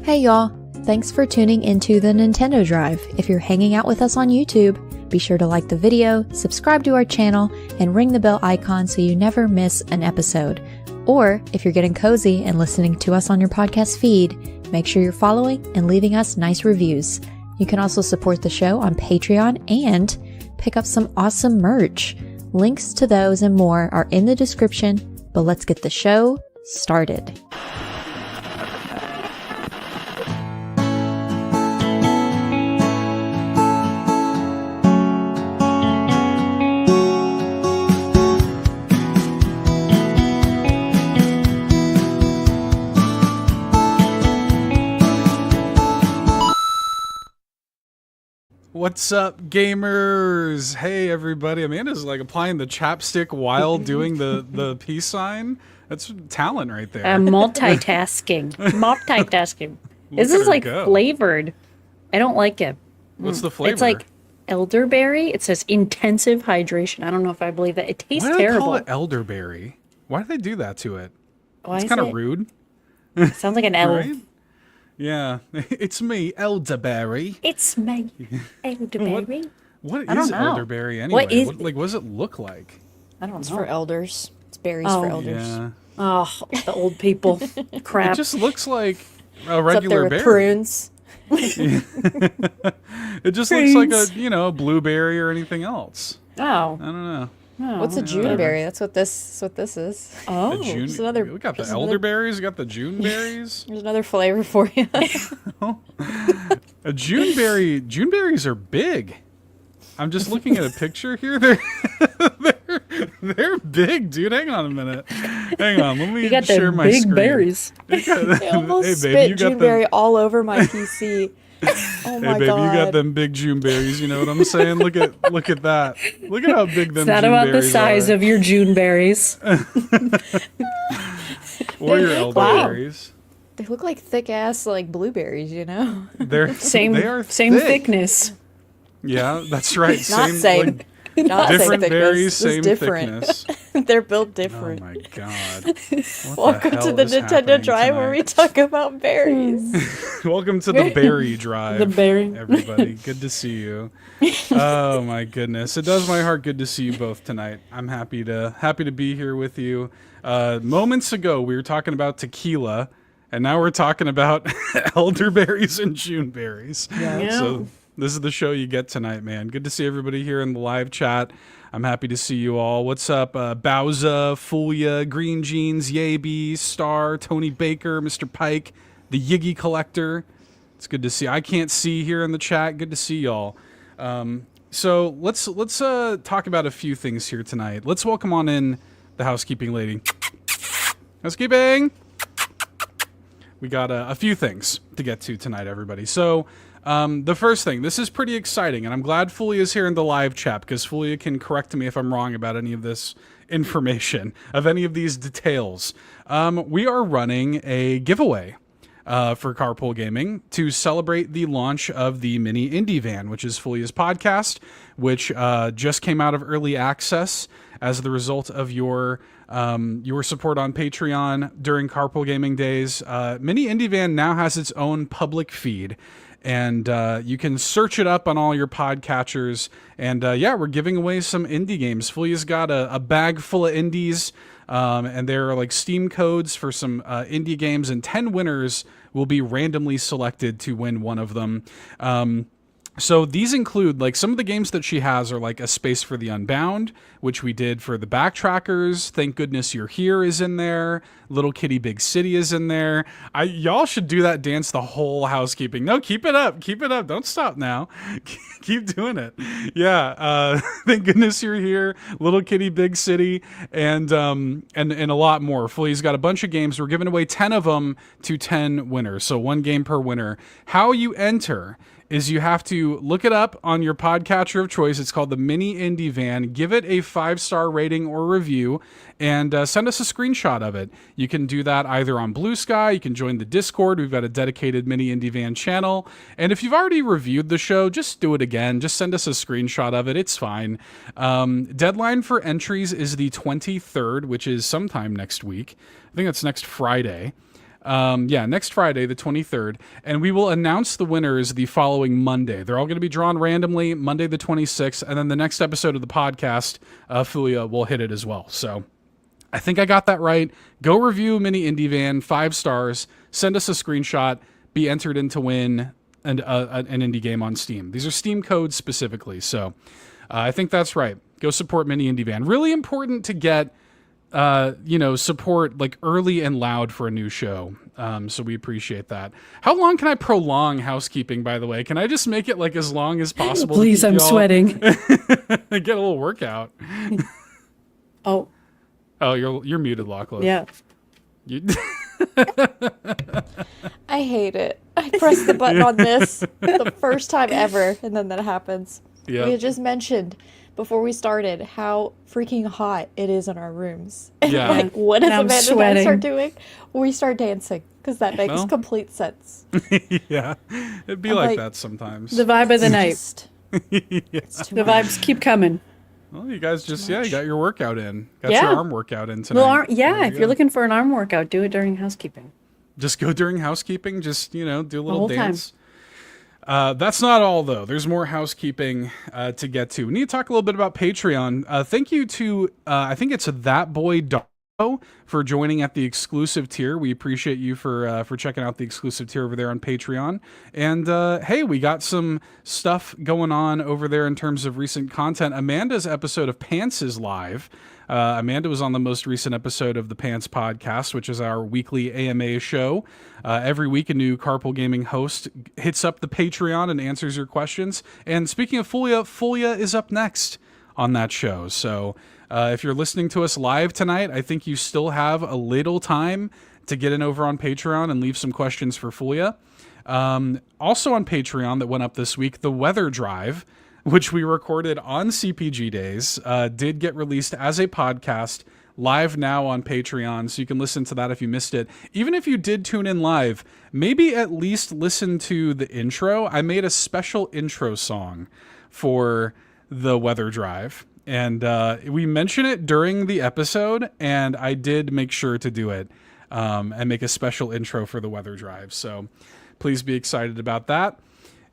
Hey y'all, thanks for tuning into the Nintendo Drive. If you're hanging out with us on YouTube, be sure to like the video, subscribe to our channel, and ring the bell icon so you never miss an episode. Or if you're getting cozy and listening to us on your podcast feed, make sure you're following and leaving us nice reviews. You can also support the show on Patreon and pick up some awesome merch. Links to those and more are in the description, but let's get the show started. What's up, gamers? Hey, everybody. Amanda's like applying the chapstick while doing the peace sign. That's talent right there. Multitasking. This is like flavored. I don't like it. What's the flavor? It's like elderberry. It says intensive hydration. I don't know if I believe that. It tastes terrible. Why do they call it elderberry? Why do they do that to it? Why it's kind of rude. It sounds like an elf. Right? Yeah, it's me, elderberry. It's me, elderberry. What is elderberry anyway? What does it look like? I don't know. It's for elders. It's berries for elders. Yeah. Oh, the old people. Crap. It just looks like a regular berry. Prunes. It just looks like a blueberry or anything else. Oh. I don't know. Oh, what's a Juneberry? That's what this is. Oh, we got the elderberries. We got the Juneberries. There's another flavor for you. A Juneberry. Juneberries are big. I'm just looking at a picture here. They're big, dude. Hang on a minute. Hang on. Let me share my screen. Big berries. I almost spit Juneberry all over my PC. Oh my hey babe, God. you got them big Juneberries, you know what I'm saying? Look at that. Look at how big them Juneberries are. Is that about the size of your Juneberries? Or your elderberries. They look like thick ass like blueberries, you know? They're same thick. thickness. Yeah, that's right. Not same. Like, not different same berries, same thickness. They're built different. Oh my God. Welcome to the Nintendo Drive where we talk about berries. Welcome to the Berry Drive. The berry. Everybody. Good to see you. Oh my goodness. It does my heart good to see you both tonight. I'm happy to be here with you. Moments ago we were talking about tequila, and now we're talking about elderberries and Juneberries. Yeah. So this is the show you get tonight, man. Good to see everybody here in the live chat. I'm happy to see you all. What's up? Bowza, Fulia, Green Jeans, Yaby, Star, Tony Baker, Mr. Pike, the Yiggy Collector. It's good to see. I can't see here in the chat. Good to see y'all. So let's talk about a few things here tonight. Let's welcome on in the housekeeping lady. Housekeeping! We got a few things to get to tonight, everybody. So the first thing, this is pretty exciting, and I'm glad Fulia's here in the live chat because Fulia can correct me if I'm wrong about any of this information, of any of these details. We are running a giveaway for Carpool Gaming to celebrate the launch of the Mini Indie Van, which is Fulia's podcast, which just came out of early access as the result of your support on Patreon during Carpool Gaming days. Mini Indie Van now has its own public feed. And you can search it up on all your podcatchers. And yeah, we're giving away some indie games. Fulia's got a bag full of indies, and there are like Steam codes for some indie games, and 10 winners will be randomly selected to win one of them. So these include, like, some of the games that she has are like A Space for the Unbound, which we did for the Backtrackers. Thank Goodness You're Here is in there. Little Kitty Big City is in there. Y'all should do that dance the whole housekeeping. No, keep it up. Keep it up. Don't stop now. Keep doing it. Yeah. Thank Goodness You're Here. Little Kitty Big City, and a lot more. Fulia's got a bunch of games. We're giving away 10 of them to 10 winners. So 1 game per winner. How you enter is you have to look it up on your podcatcher of choice. It's called the Mini Indie Van. Give it a 5-star rating or review, and send us a screenshot of it. You can do that either on Blue Sky. You can join the Discord. We've got a dedicated Mini Indie Van channel. And if you've already reviewed the show, just do it again. Just send us a screenshot of it. It's fine. Deadline for entries is the 23rd, which is sometime next week. I think that's next Friday. Next Friday, the 23rd. And we will announce the winners the following Monday. They're all going to be drawn randomly, Monday the 26th. And then the next episode of the podcast, Fulia will hit it as well. So I think I got that right. Go review Mini Indie Van, 5 stars. Send us a screenshot. Be entered in to win an indie game on Steam. These are Steam codes specifically. So I think that's right. Go support Mini Indie Van. Really important to get support like early and loud for a new show. So we appreciate that. How long can I prolong housekeeping, by the way? Can I just make it like as long as possible? Please, I'm sweating. Get a little workout. Oh, you're muted, Lachlan. yeah. I hate it. I pressed the button on this the first time ever, and then that happens. Yep. We had just mentioned before we started how freaking hot it is in our rooms. Yeah. Like, what does Now I'm Amanda and I sweating. start doing? We start dancing, because that makes complete sense. Yeah. It'd be like that sometimes. The vibe of the night. Just, it's too The much. vibes keep coming. Well, you guys just, you got your workout in. Got Yeah. your arm workout in tonight. Well, There if you you're go. looking for an arm workout, do it during housekeeping. Just go during housekeeping. Just, do a little whole time. dance. That's not all, though. There's more housekeeping to get to. We need to talk a little bit about Patreon. Thank you to, I think it's That Boy Dannohh for joining at the exclusive tier. We appreciate you for checking out the exclusive tier over there on Patreon. And hey, we got some stuff going on over there in terms of recent content. Amanda's episode of Pants is live. Amanda was on the most recent episode of the Pants Podcast, which is our weekly AMA show. Every week, a new Carpool Gaming host hits up the Patreon and answers your questions. And speaking of Fulia is up next on that show. So if you're listening to us live tonight, I think you still have a little time to get in over on Patreon and leave some questions for Fulia. Also on Patreon that went up this week, the Weather Drive, which we recorded on CPG Days, did get released as a podcast live now on Patreon, so you can listen to that if you missed it. Even if you did tune in live, maybe at least listen to the intro. I made a special intro song for the Weather Drive, and we mention it during the episode, and I did make sure to do it and make a special intro for the Weather Drive. So please be excited about that.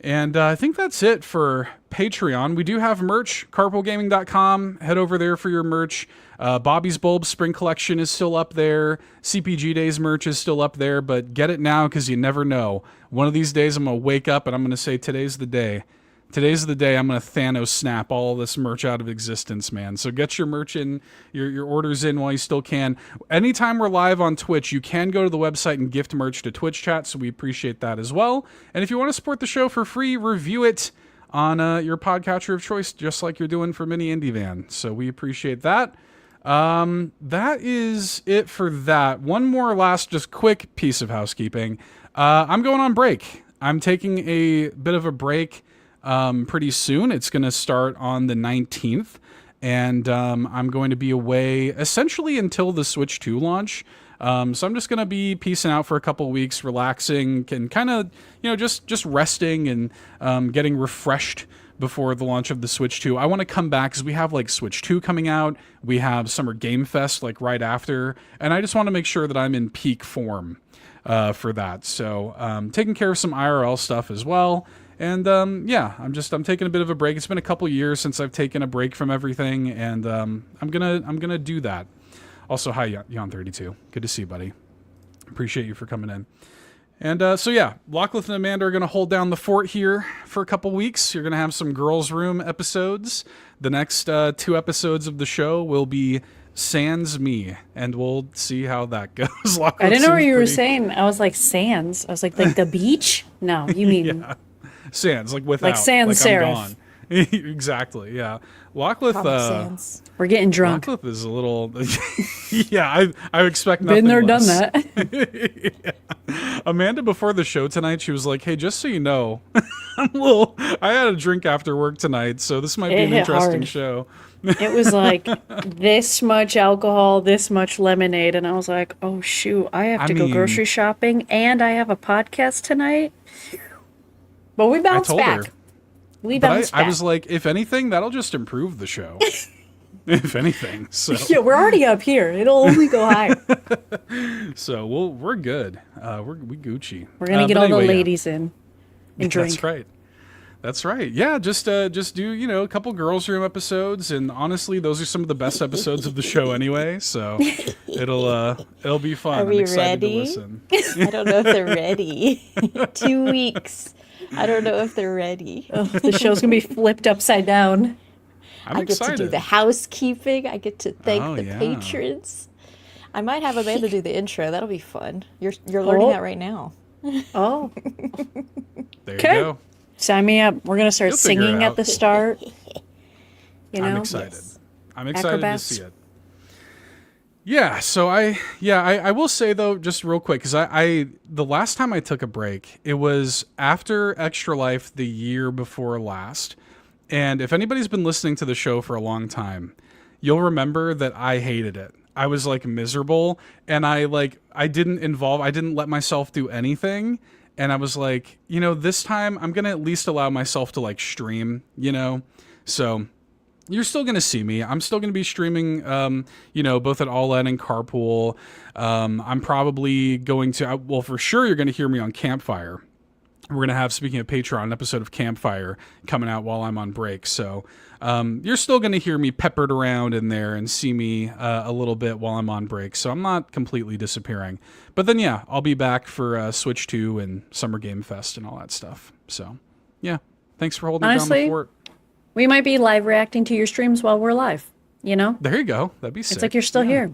And I think that's it for Patreon. We do have merch, carpoolgaming.com. Head over there for your merch. Bobby's Bulb Spring Collection is still up there. CPG Days merch is still up there, but get it now because you never know. One of these days I'm going to wake up and I'm going to say, today's the day. Today's the day I'm going to Thanos snap all this merch out of existence, man. So get your merch in, your orders in while you still can. Anytime we're live on Twitch, you can go to the website and gift merch to Twitch chat, so we appreciate that as well. And if you want to support the show for free, review it on your podcatcher of choice, just like you're doing for Mini Indie Van. So we appreciate that. That is it for that. One more last just quick piece of housekeeping. I'm going on break. I'm taking a bit of a break pretty soon. It's going to start on the 19th, and I'm going to be away essentially until the Switch 2 launch. So I'm just going to be peacing out for a couple weeks, relaxing, and kind of, just resting and getting refreshed before the launch of the Switch 2. I want to come back because we have like Switch 2 coming out. We have Summer Game Fest like right after, and I just want to make sure that I'm in peak form for that. So taking care of some IRL stuff as well. And I'm taking a bit of a break. It's been a couple years since I've taken a break from everything, and I'm gonna do that. Also, hi Jan32, good to see you, buddy. Appreciate you for coming in. And Lachlan and Amanda are gonna hold down the fort here for a couple weeks. You're gonna have some girls' room episodes. The next 2 episodes of the show will be sans me, and we'll see how that goes. I didn't know what you were saying. I was like, sans. I was like the beach? No, you mean... Yeah. Sans, like without. Like sans serif. I'm gone. Exactly, yeah. Locklith, we're getting drunk. Locklith is a little... yeah, I expect nothing Been there, less. done that. Yeah. Amanda, before the show tonight, she was like, hey, just so you know, I had a drink after work tonight, so this might be an interesting show. It was like this much alcohol, this much lemonade, and I was like, oh, shoot, I have to go grocery shopping, and I have a podcast tonight. But we bounced back. We bounced back. I was like, if anything, that'll just improve the show. if anything. So Yeah, we're already up here. It'll only go higher. so we're good. We Gucci. We're gonna get but all anyway, the yeah. ladies in and drink. That's right. That's right. Yeah, just do, a couple girls room episodes, and honestly, those are some of the best episodes of the show anyway. So it'll be fun. Are we I'm excited ready? to listen. I don't know if they're ready. 2 weeks. I don't know if they're ready. Oh, the show's gonna be flipped upside down. I'm I get excited. to do the housekeeping. I get to thank Oh, the yeah. patrons. I might have Amanda do the intro. That'll be fun. You're learning Oh. that right now. Oh, There Okay. you go. sign me up. We're gonna start You'll figure it singing out. at the start. You know, I'm excited. Yes. I'm excited Acrobats. to see it. Yeah, so I will say though, just real quick, because I the last time I took a break, it was after Extra Life the year before last. And if anybody's been listening to the show for a long time, you'll remember that I hated it. I was like miserable, and I didn't let myself do anything. And I was like, this time I'm gonna at least allow myself to like stream, So you're still going to see me. I'm still going to be streaming, both at All In and Carpool. I'm probably going to, for sure you're going to hear me on Campfire. We're going to have, speaking of Patreon, an episode of Campfire coming out while I'm on break. So you're still going to hear me peppered around in there and see me a little bit while I'm on break. So I'm not completely disappearing. But then, yeah, I'll be back for Switch 2 and Summer Game Fest and all that stuff. So, yeah, thanks for holding down Honestly, the fort. we might be live reacting to your streams while we're live. You know, There you go. That'd be sick. it's like you're still here.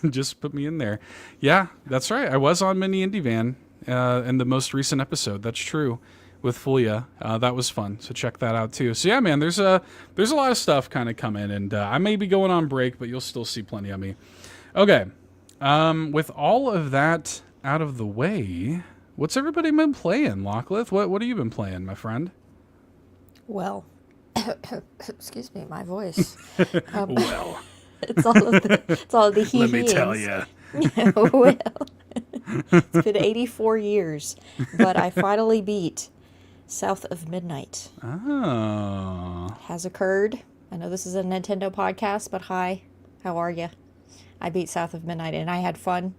Just put me in there. Yeah, that's right. I was on Mini Indie Van in the most recent episode. That's true. With Fulia. That was fun. So check that out too. So yeah, man, there's a lot of stuff kind of coming, and I may be going on break, but you'll still see plenty of me. Okay. With all of that out of the way, what's everybody been playing, Locklith? What have you been playing, my friend? Well, excuse me, my voice. Well, It's all of the he let me tell you. Well, it's been 84 years, but I finally beat South of Midnight. Oh. Has occurred. I know this is a Nintendo podcast, but hi, how are you? I beat South of Midnight and I had fun.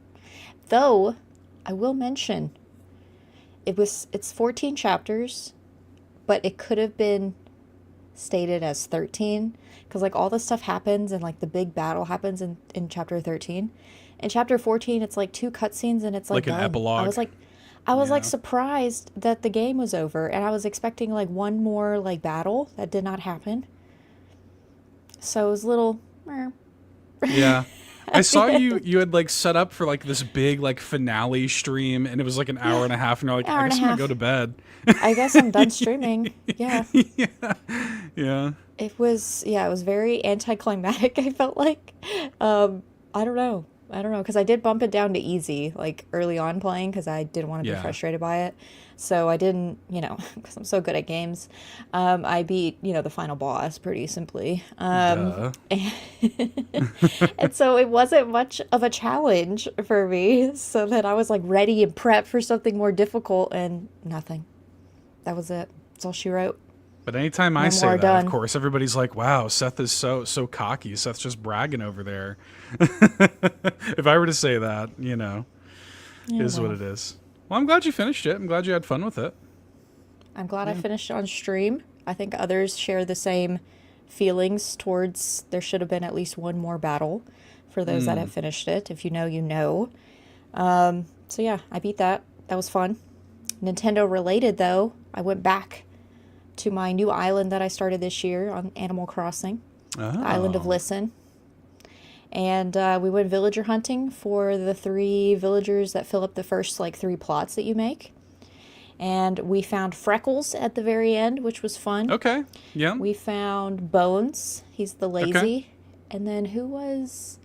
Though, I will mention, it's 14 chapters, but it could have been stated as 13, because like all the stuff happens and like the big battle happens in chapter 13. In chapter 14, it's like 2 cutscenes and it's like Like an done. epilogue? I was like Yeah. surprised that the game was over, and I was expecting like one more like battle that did not happen. So it was a little. Yeah. I saw you had like set up for like this big like finale stream, and it was like an hour and a half, and you're like, Hour I and guess a I'm gonna half. go to bed. I guess I'm done streaming. Yeah. Yeah. It was very anticlimactic. I felt like, I don't know, because I did bump it down to easy like early on playing because I didn't want to be Yeah. frustrated by it. So I didn't, because I'm so good at games. I beat the final boss pretty simply, Duh. and so it wasn't much of a challenge for me. So then I was like ready and prepped for something more difficult, and nothing. That was it. That's all she wrote. But anytime I No say more that, done. of course, everybody's like, "Wow, Seth is so cocky. Seth's just bragging over there." If I were to say that, is what it is. Well, I'm glad you finished it. I'm glad you had fun with it. I'm glad I finished on stream. I think others share the same feelings towards there should have been at least one more battle for those that have finished it. If you know, you know. So yeah, I beat that. That was fun. Nintendo related though, I went back to my new island that I started this year on Animal Crossing, the Island of Listen. And we went villager hunting for the 3 villagers that fill up the first 3 plots that you make. And we found Freckles at the very end, which was fun. Okay. Yeah. We found Bones. He's the lazy. And then who was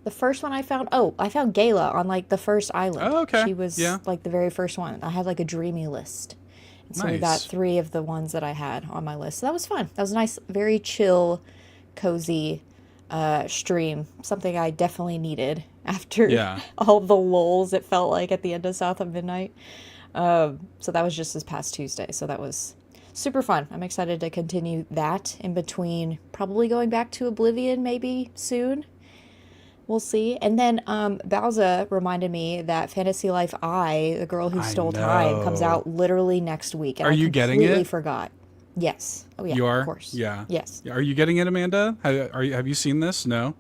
the first one I found? Oh, I found Gala on the first island. Oh, okay. She was Yeah. the very first one. I had a dreamy list. And so we got Nice. 3 of the ones that I had on my list. So that was fun. That was a nice, very chill, cozy stream. Something I definitely needed after Yeah. all the lulls it felt like at the end of South of Midnight. So that was just this past Tuesday. So that was super fun. I'm excited to continue that in between, probably going back to Oblivion maybe soon. We'll see. And then Bowser reminded me that Fantasy Life I, The Girl Who Stole Time, comes out literally next week. And Are you getting it? I completely forgot. Yes. Oh, yeah, You are? of course. Yeah. Yes. Are you getting it, Amanda? Have you seen this? No?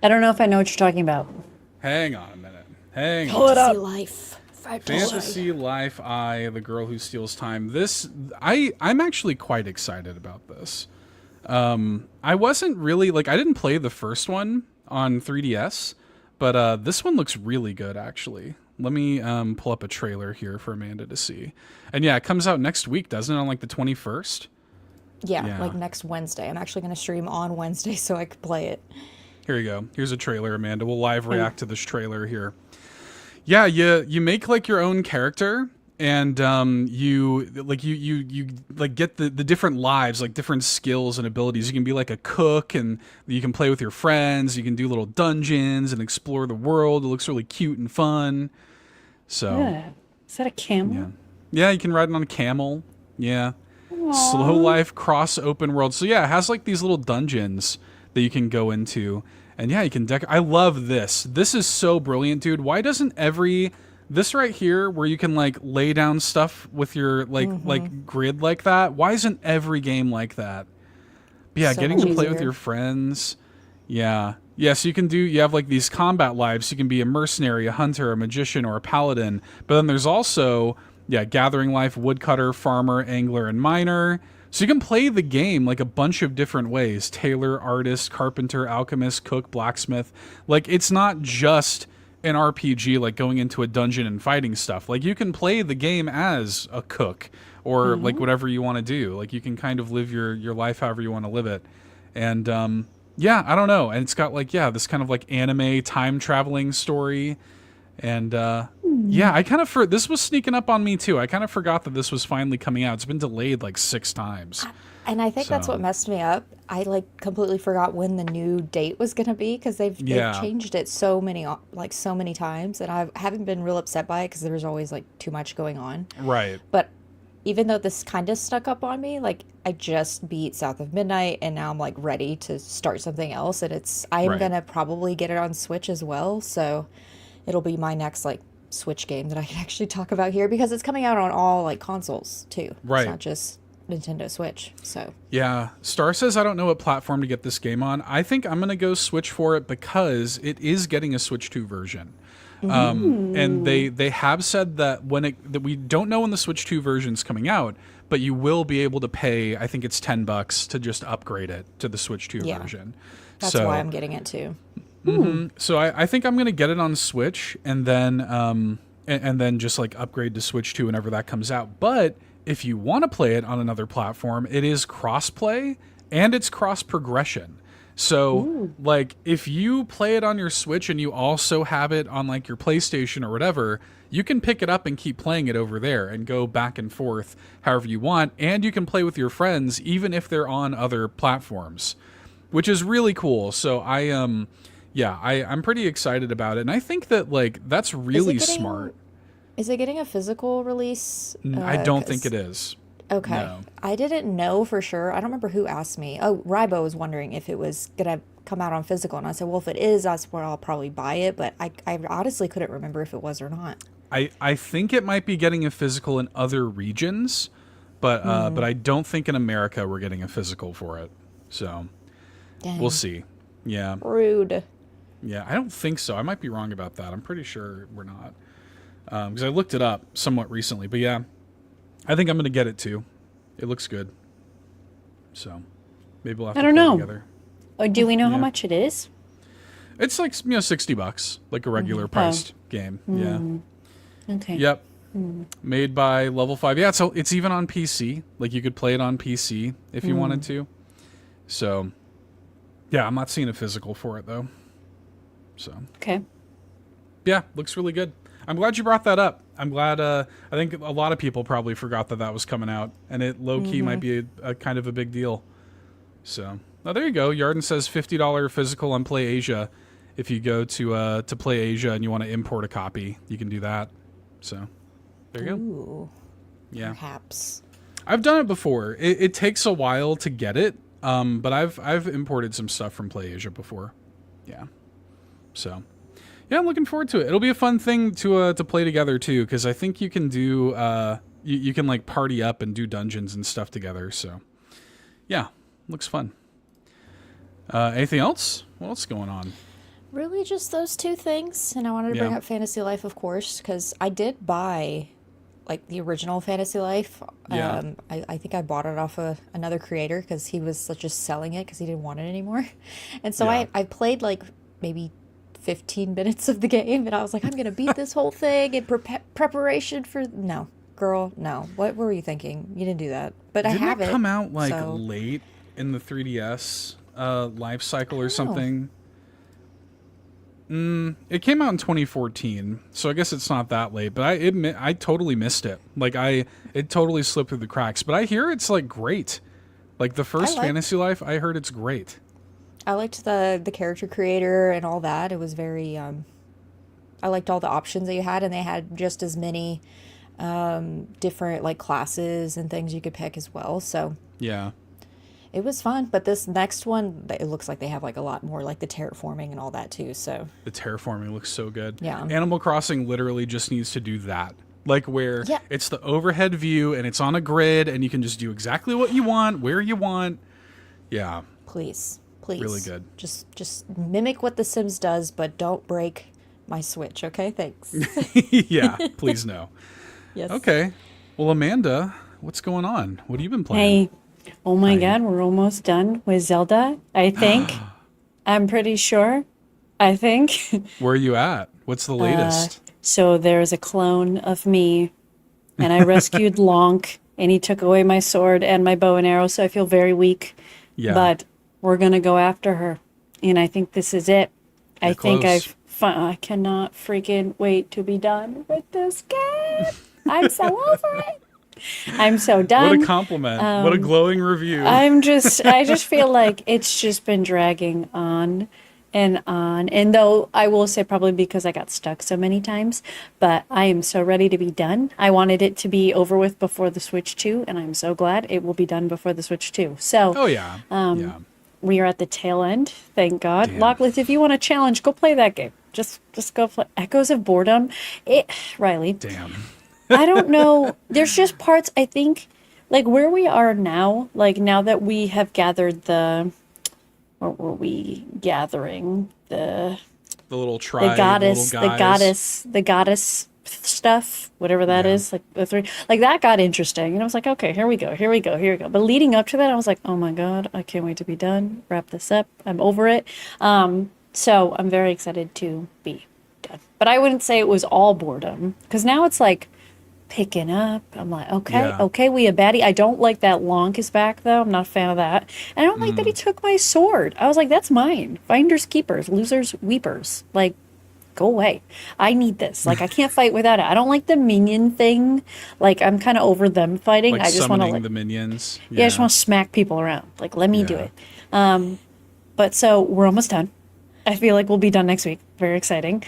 I don't know if I know what you're talking about. Hang on a minute. Hang Pull it on. up. Fantasy Life. Fantasy Life I, The Girl Who Steals Time. I'm actually quite excited about this. I wasn't really, I didn't play the first one on 3DS, but this one looks really good, actually. Let me pull up a trailer here for Amanda to see. And yeah, it comes out next week, doesn't it, on the 21st? Yeah, next Wednesday. I'm actually going to stream on Wednesday so I could play it. Here you go. Here's a trailer, Amanda. We'll live react to this trailer here. Yeah, you make your own character, and you get the different lives, different skills and abilities. You can be like a cook, and you can play with your friends. You can do little dungeons and explore the world. It looks really cute and fun. So, Yeah. Is that a camel? yeah, you can ride it on a camel. Yeah, slow life cross open world. So yeah, it has these little dungeons that you can go into. And yeah, you can I love this. This is so brilliant, dude. Why doesn't this right here where you can lay down stuff with your grid like that? Why isn't every game like that? But yeah, So getting to much play with easier. your friends. Yeah. Yeah, so you have these combat lives. You can be a mercenary, a hunter, a magician, or a paladin. But then there's also, gathering life, woodcutter, farmer, angler, and miner. So you can play the game a bunch of different ways. Tailor, artist, carpenter, alchemist, cook, blacksmith. It's not just an RPG going into a dungeon and fighting stuff. You can play the game as a cook or whatever you want to do. You can kind of live your life however you want to live it. And I don't know. And it's got this kind of anime time traveling story. And I kind of this was sneaking up on me too. I kind of forgot that this was finally coming out. It's been delayed 6 times. And I think that's what messed me up. I completely forgot when the new date was going to be because they've changed it so many times, and I haven't been real upset by it because there's always too much going on. Right. But even though this kind of snuck up on me, I just beat South of Midnight, and now I'm ready to start something else, and I'm gonna probably get it on Switch as well, so it'll be my next Switch game that I can actually talk about here because it's coming out on all consoles too. Right. It's not just Nintendo Switch. So yeah, Star says I don't know what platform to get this game on. I think I'm gonna go Switch for it because it is getting a Switch 2 version. And they have said that that we don't know when the Switch 2 version's coming out, but you will be able to pay, I think it's $10 to just upgrade it to the Switch 2 version. That's why I'm getting it too. So I think I'm going to get it on Switch and then just upgrade to Switch 2 whenever that comes out. But if you want to play it on another platform, it is cross-play and it's cross-progression. So, if you play it on your Switch and you also have it on, your PlayStation or whatever, you can pick it up and keep playing it over there and go back and forth however you want. And you can play with your friends even if they're on other platforms, which is really cool. So, I'm pretty excited about it. And I think that, that's really smart. Is it getting a physical release? I don't think it is. Okay. No. I didn't know for sure. I don't remember who asked me. Oh, Rybo was wondering if it was going to come out on physical. And I said, well, if it is, that's where I'll probably buy it. But I honestly couldn't remember if it was or not. I think it might be getting a physical in other regions, but I don't think in America we're getting a physical for it. So Dang. We'll see. Yeah. Rude. Yeah, I don't think so. I might be wrong about that. I'm pretty sure we're not. Because I looked it up somewhat recently. But yeah, I think I'm going to get it too. It looks good. So maybe we'll have to play it together. Or do we know how much it is? It's $60, like a regular priced game. Yeah. Okay. Yep. Made by Level 5. Yeah, so it's even on PC. You could play it on PC if you wanted to. So yeah, I'm not seeing a physical for it though. So Okay. yeah, looks really good. I'm glad you brought that up. I'm glad. I think a lot of people probably forgot that was coming out, and it low key might be a kind of a big deal. So, there you go. Yarden says $50 physical on Play Asia. If you go to Play Asia and you want to import a copy, you can do that. So, there you go. Ooh. Yeah. Perhaps. I've done it before. It takes a while to get it, but I've imported some stuff from PlayAsia before. Yeah. So, yeah, I'm looking forward to it. It'll be a fun thing to play together too, because I think you can do you can like party up and do dungeons and stuff together. So, yeah, looks fun. Anything else? What else is going on? Really, just those two things. And I wanted to bring up Fantasy Life, of course, because I did buy like the original Fantasy Life. Yeah. I think I bought it off another creator because he was just selling it because he didn't want it anymore. And so I played like maybe 15 minutes of the game, and I was like, I'm going to beat this whole thing in preparation for... No, girl, no. What were you thinking? You didn't do that. But Didn't I have it it. come out like late in the 3DS life cycle or something? It came out in 2014, so I guess it's not that late. But I admit I totally missed it. Like it totally slipped through the cracks. But I hear it's like great. Like the first Fantasy Life, I heard it's great. I liked the character creator and all that. It was very I liked all the options that you had, and they had just as many different like classes and things you could pick as well. So yeah, it was fun. But this next one, it looks like they have like a lot more like the terraforming and all that too. So the terraforming looks so good. Yeah, Animal Crossing literally just needs to do that. Like where it's the overhead view and it's on a grid and you can just do exactly what you want, where you want. Yeah. Please. Really good. Just mimic what The Sims does, but don't break my Switch, okay? Thanks. Yeah, please no. Yes. Okay. Well, Amanda, what's going on? What have you been playing? Hey, oh my God, we're almost done with Zelda, I think. I'm pretty sure. I think. Where are you at? What's the latest? So there's a clone of me, and I rescued Lonk, and he took away my sword and my bow and arrow, so I feel very weak. Yeah. But we're going to go after her, and I think this is it. You're I think close. I cannot freaking wait to be done with this game. I'm so over it. I'm so done. What a compliment. What a glowing review. I just feel like it's just been dragging on and on. And though I will say probably because I got stuck so many times, but I am so ready to be done. I wanted it to be over with before the Switch 2, and I'm so glad it will be done before the Switch 2. So, oh, yeah. Yeah. we are at the tail end, thank God. Damn. Locklith, if you want a challenge, go play that game. Just go play Echoes of Boredom. Riley. Damn. I don't know. There's just parts, I think, like where we are now, like now that we have gathered what were we gathering? The little tribe, the goddess stuff, whatever that is, like the three, like that got interesting. And I was like, okay, here we go. But leading up to that, I was like, oh my God, I can't wait to be done. Wrap this up. I'm over it. So I'm very excited to be done. But I wouldn't say it was all boredom, because now it's like picking up. I'm like, okay, we a baddie. I don't like that Lonk is back though. I'm not a fan of that. And I don't like that he took my sword. I was like, that's mine. Finders keepers, losers weepers. Like, go away. I need this. Like, I can't fight without it. I don't like the minion thing. Like, I'm kind of over them fighting. Like I just want to summoning the minions. I just want to smack people around. Like, let me do it. But so we're almost done. I feel like we'll be done next week. Very exciting.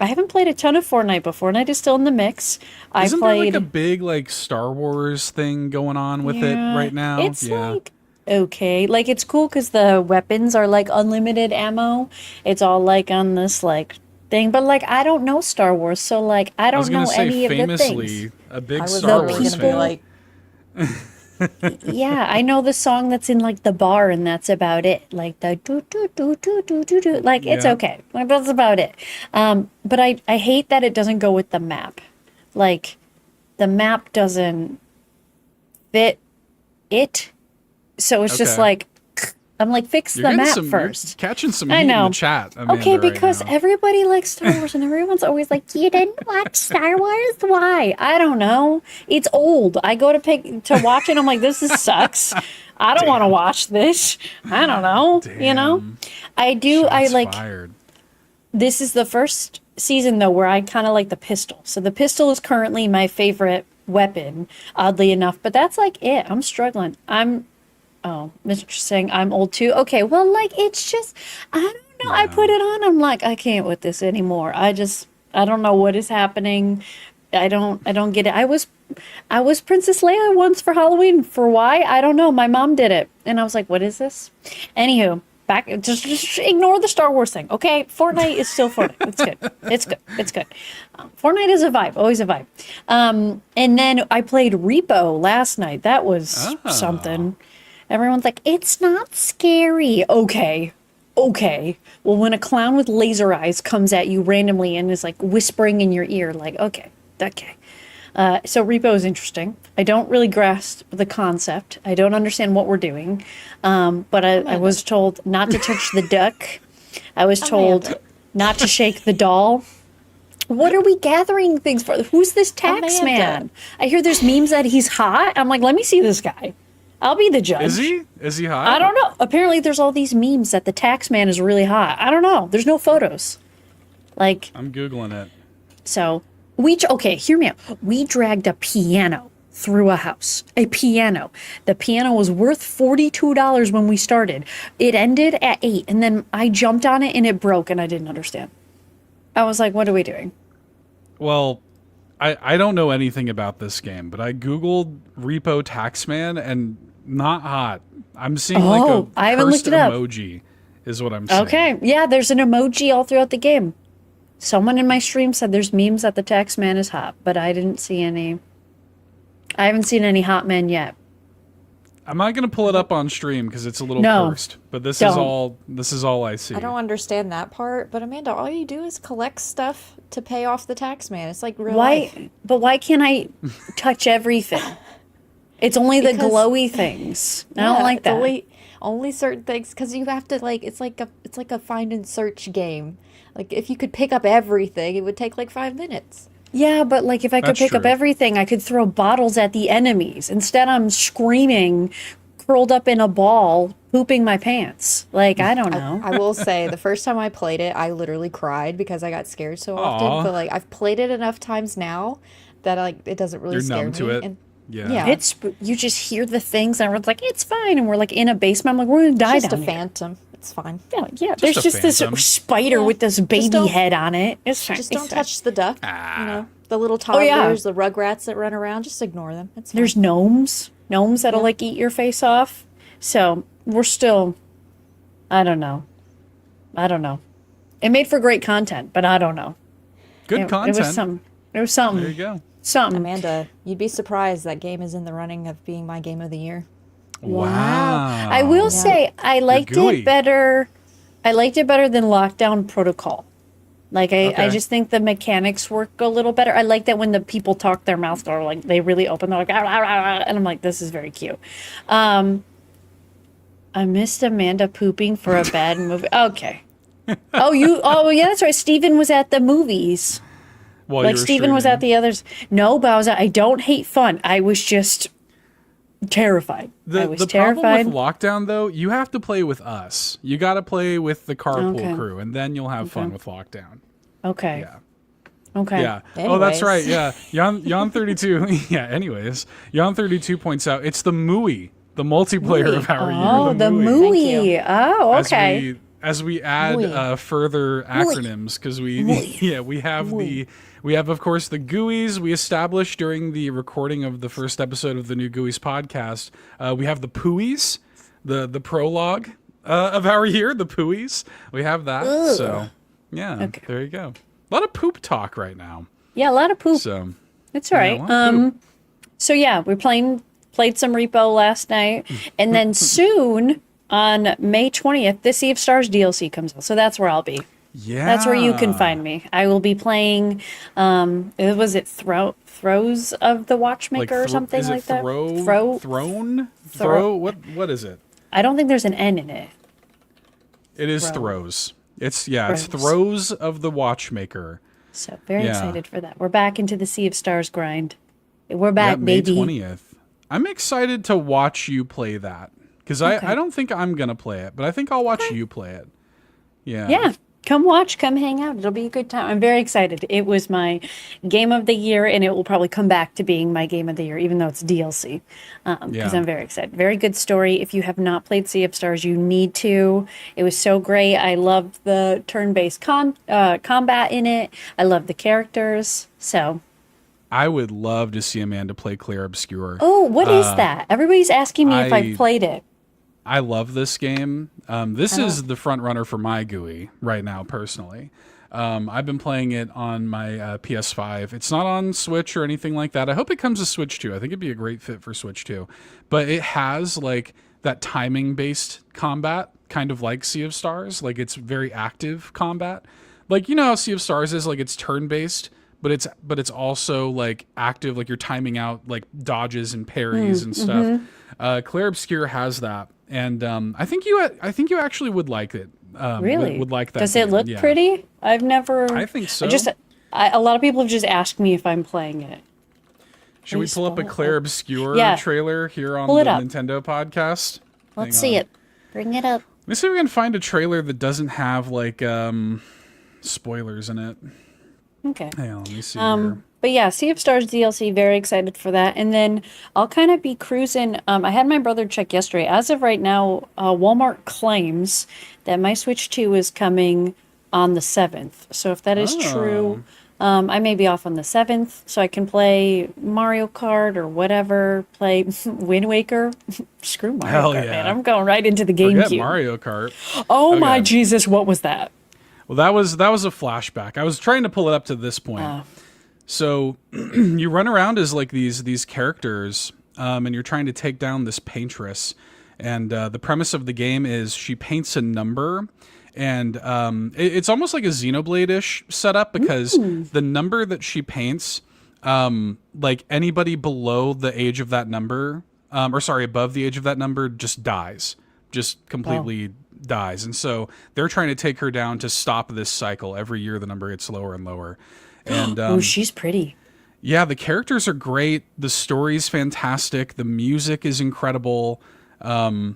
I haven't played a ton of Fortnite, but Fortnite is still in the mix. Isn't there like a big like Star Wars thing going on with it right now? It's like okay, like it's cool because the weapons are like unlimited ammo. It's all like on this like thing, but like I don't know Star Wars, so like I don't know any of the things. Famously, a big Star Wars fan. Be like, yeah, I know the song that's in like the bar, and that's about it. Like the do do do do do do do. Like it's okay. Like that's about it. But I hate that it doesn't go with the map. Like the map doesn't fit it. So it's just like I'm like, fix the map first. You're catching some heat in the chat. Okay, because everybody likes Star Wars, and everyone's always like, you didn't watch Star Wars? Why? I don't know. It's old. I go to watch it, I'm like, this sucks. I don't want to watch this. I don't know. You know? I do. Fired. This is the first season, though, where I kind of like the pistol. So the pistol is currently my favorite weapon, oddly enough. But that's like it. I'm struggling. Oh, Mr. saying I'm old too. Okay, well, like it's just I don't know. I put it on. I'm like I can't with this anymore. I don't know what is happening. I don't get it. I was I was Princess Leia once for Halloween. For why? I don't know. My mom did it. And I was like, what is this? Anywho, back, just ignore the Star Wars thing. Okay. Fortnite is still Fortnite. It's good. It's good. It's good. Fortnite is a vibe. Always a vibe. And then I played Repo last night. That was something. Everyone's like, it's not scary. Okay. Okay. Well, when a clown with laser eyes comes at you randomly and is like whispering in your ear, like, okay. So Repo is interesting. I don't really grasp the concept. I don't understand what we're doing. But I was told not to touch the duck. I was told not to shake the doll. What are we gathering things for? Who's this tax man? I hear there's memes that he's hot. I'm like, let me see this guy. I'll be the judge. Is he? Is he hot? I don't know. Apparently there's all these memes that the tax man is really hot. I don't know. There's no photos. Like, I'm Googling it. So okay, hear me out. We dragged a piano through a house. A piano. The piano was worth $42 when we started. It ended at 8, and then I jumped on it and it broke and I didn't understand. I was like, what are we doing? Well, I don't know anything about this game, but I Googled Repo Taxman and not hot. I'm seeing like a I haven't looked it up. emoji is what I'm seeing. Okay. Yeah, there's an emoji all throughout the game. Someone in my stream said there's memes that the tax man is hot, but I didn't see any. I haven't seen any hot men yet. I'm not going to pull it up on stream because it's a little cursed, but this is all I see. I don't understand that part, but Amanda, all you do is collect stuff to pay off the tax man. It's like real life. But why can't I touch everything? It's only the glowy things. I don't like that. Only certain things, because you have to it's like a find and search game. Like if you could pick up everything, it would take like 5 minutes. Yeah, but like if I could pick up everything, I could throw bottles at the enemies. Instead, I'm screaming, curled up in a ball, pooping my pants. Like, I don't know. I will say, the first time I played it, I literally cried because I got scared so often. But like I've played it enough times now that like it doesn't really scare me. You're numb to it. And, yeah. It's you just hear the things and everyone's like, it's fine. And we're like in a basement. I'm like, we're gonna die it's just down a here. phantom. It's fine. Yeah. There's just this spider with this baby head on it. It's fine. Just don't touch the duck. You know, the little toddlers, the rugrats that run around. Just ignore them. It's fine. There's gnomes that'll like eat your face off. So we're still, I don't know. It made for great content, but I don't know. Good content. It was something. There you go. Something. Amanda, you'd be surprised that game is in the running of being my game of the year. Wow. I will say I liked it better. I liked it better than Lockdown Protocol. Like I just think the mechanics work a little better. I like that when the people talk, their mouths are like they really open. They're like, "Ah, ah, ah," and I'm like, this is very cute. I missed Amanda pooping for a bad movie. Okay. Oh yeah, that's right. Steven was at the movies. Well, like Steven was at the others. No, but I don't hate fun. I was just terrified. I was terrified. Problem with Lockdown, though, you have to play with us. You got to play with the carpool crew, and then you'll have fun with Lockdown. Okay. Yeah. Okay. Yeah. Anyways. Oh, that's right. Yeah. Yon32. Yeah. Anyways, Yon32 points out it's the MUI, the multiplayer of our year. Oh, the MUI. Oh, okay. As we add further acronyms, because we have of course the GUIs we established during the recording of the first episode of the new GUIs podcast. We have the PUIs, the prologue of our year, the PUIs. We have that. Ugh. So there you go. A lot of poop talk right now. Yeah, a lot of poop. So that's all right. So yeah, we played some Repo last night, and then soon on May 20th, the Sea of Stars DLC comes out. So that's where I'll be. Yeah. That's where you can find me. I will be playing, was it Throes of the Watchmaker or something like that? Throne? What is it? I don't think there's an N in it. It is Throes. It's Throes of the Watchmaker. So very excited for that. We're back into the Sea of Stars grind. We're back, baby. May 20th. I'm excited to watch you play that. Because I don't think I'm going to play it, but I think I'll watch you play it. Yeah. Yeah. Come watch, come hang out. It'll be a good time. I'm very excited. It was my game of the year, and it will probably come back to being my game of the year, even though it's DLC. Because I'm very excited. Very good story. If you have not played Sea of Stars, you need to. It was so great. I loved the turn-based combat in it. I loved the characters. So I would love to see Amanda play Claire Obscure. Oh, what is that? Everybody's asking me if I've played it. I love this game. This is the front runner for my GUI right now, personally. I've been playing it on my PS5. It's not on Switch or anything like that. I hope it comes to Switch too. I think it'd be a great fit for Switch too. But it has like that timing-based combat, kind of like Sea of Stars. Like it's very active combat. Like, you know how Sea of Stars is, like it's turn-based, but it's also like active, like you're timing out like dodges and parries and stuff. Claire Obscure has that, and I think you actually would like it. Really? Would like that. Does game. it look pretty? I've never. I think so. A lot of people have just asked me if I'm playing it. Should we pull up a Claire Obscure trailer here on the Nintendo podcast? Let's see it. Bring it up. Let's see if we can find a trailer that doesn't have like spoilers in it. Okay. Hang on, let me see here. But yeah, Sea of Stars DLC, very excited for that. And then I'll kind of be cruising. I had my brother check yesterday. As of right now, Walmart claims that my Switch 2 is coming on the 7th. So if that is true, I may be off on the 7th. So I can play Mario Kart or whatever, play Wind Waker. Screw Mario Kart, man. I'm going right into the GameCube. Forget Mario Kart. Oh my Jesus, what was that? Well, that was a flashback. I was trying to pull it up to this point. So you run around as like these characters, and you're trying to take down this paintress. And the premise of the game is she paints a number, and it's almost like a Xenoblade-ish setup because the number that she paints, like anybody below the age of that number, above the age of that number, just dies, just completely dies. And so they're trying to take her down to stop this cycle. Every year the number gets lower and lower. And she's pretty. Yeah, the characters are great. The story's fantastic. The music is incredible. I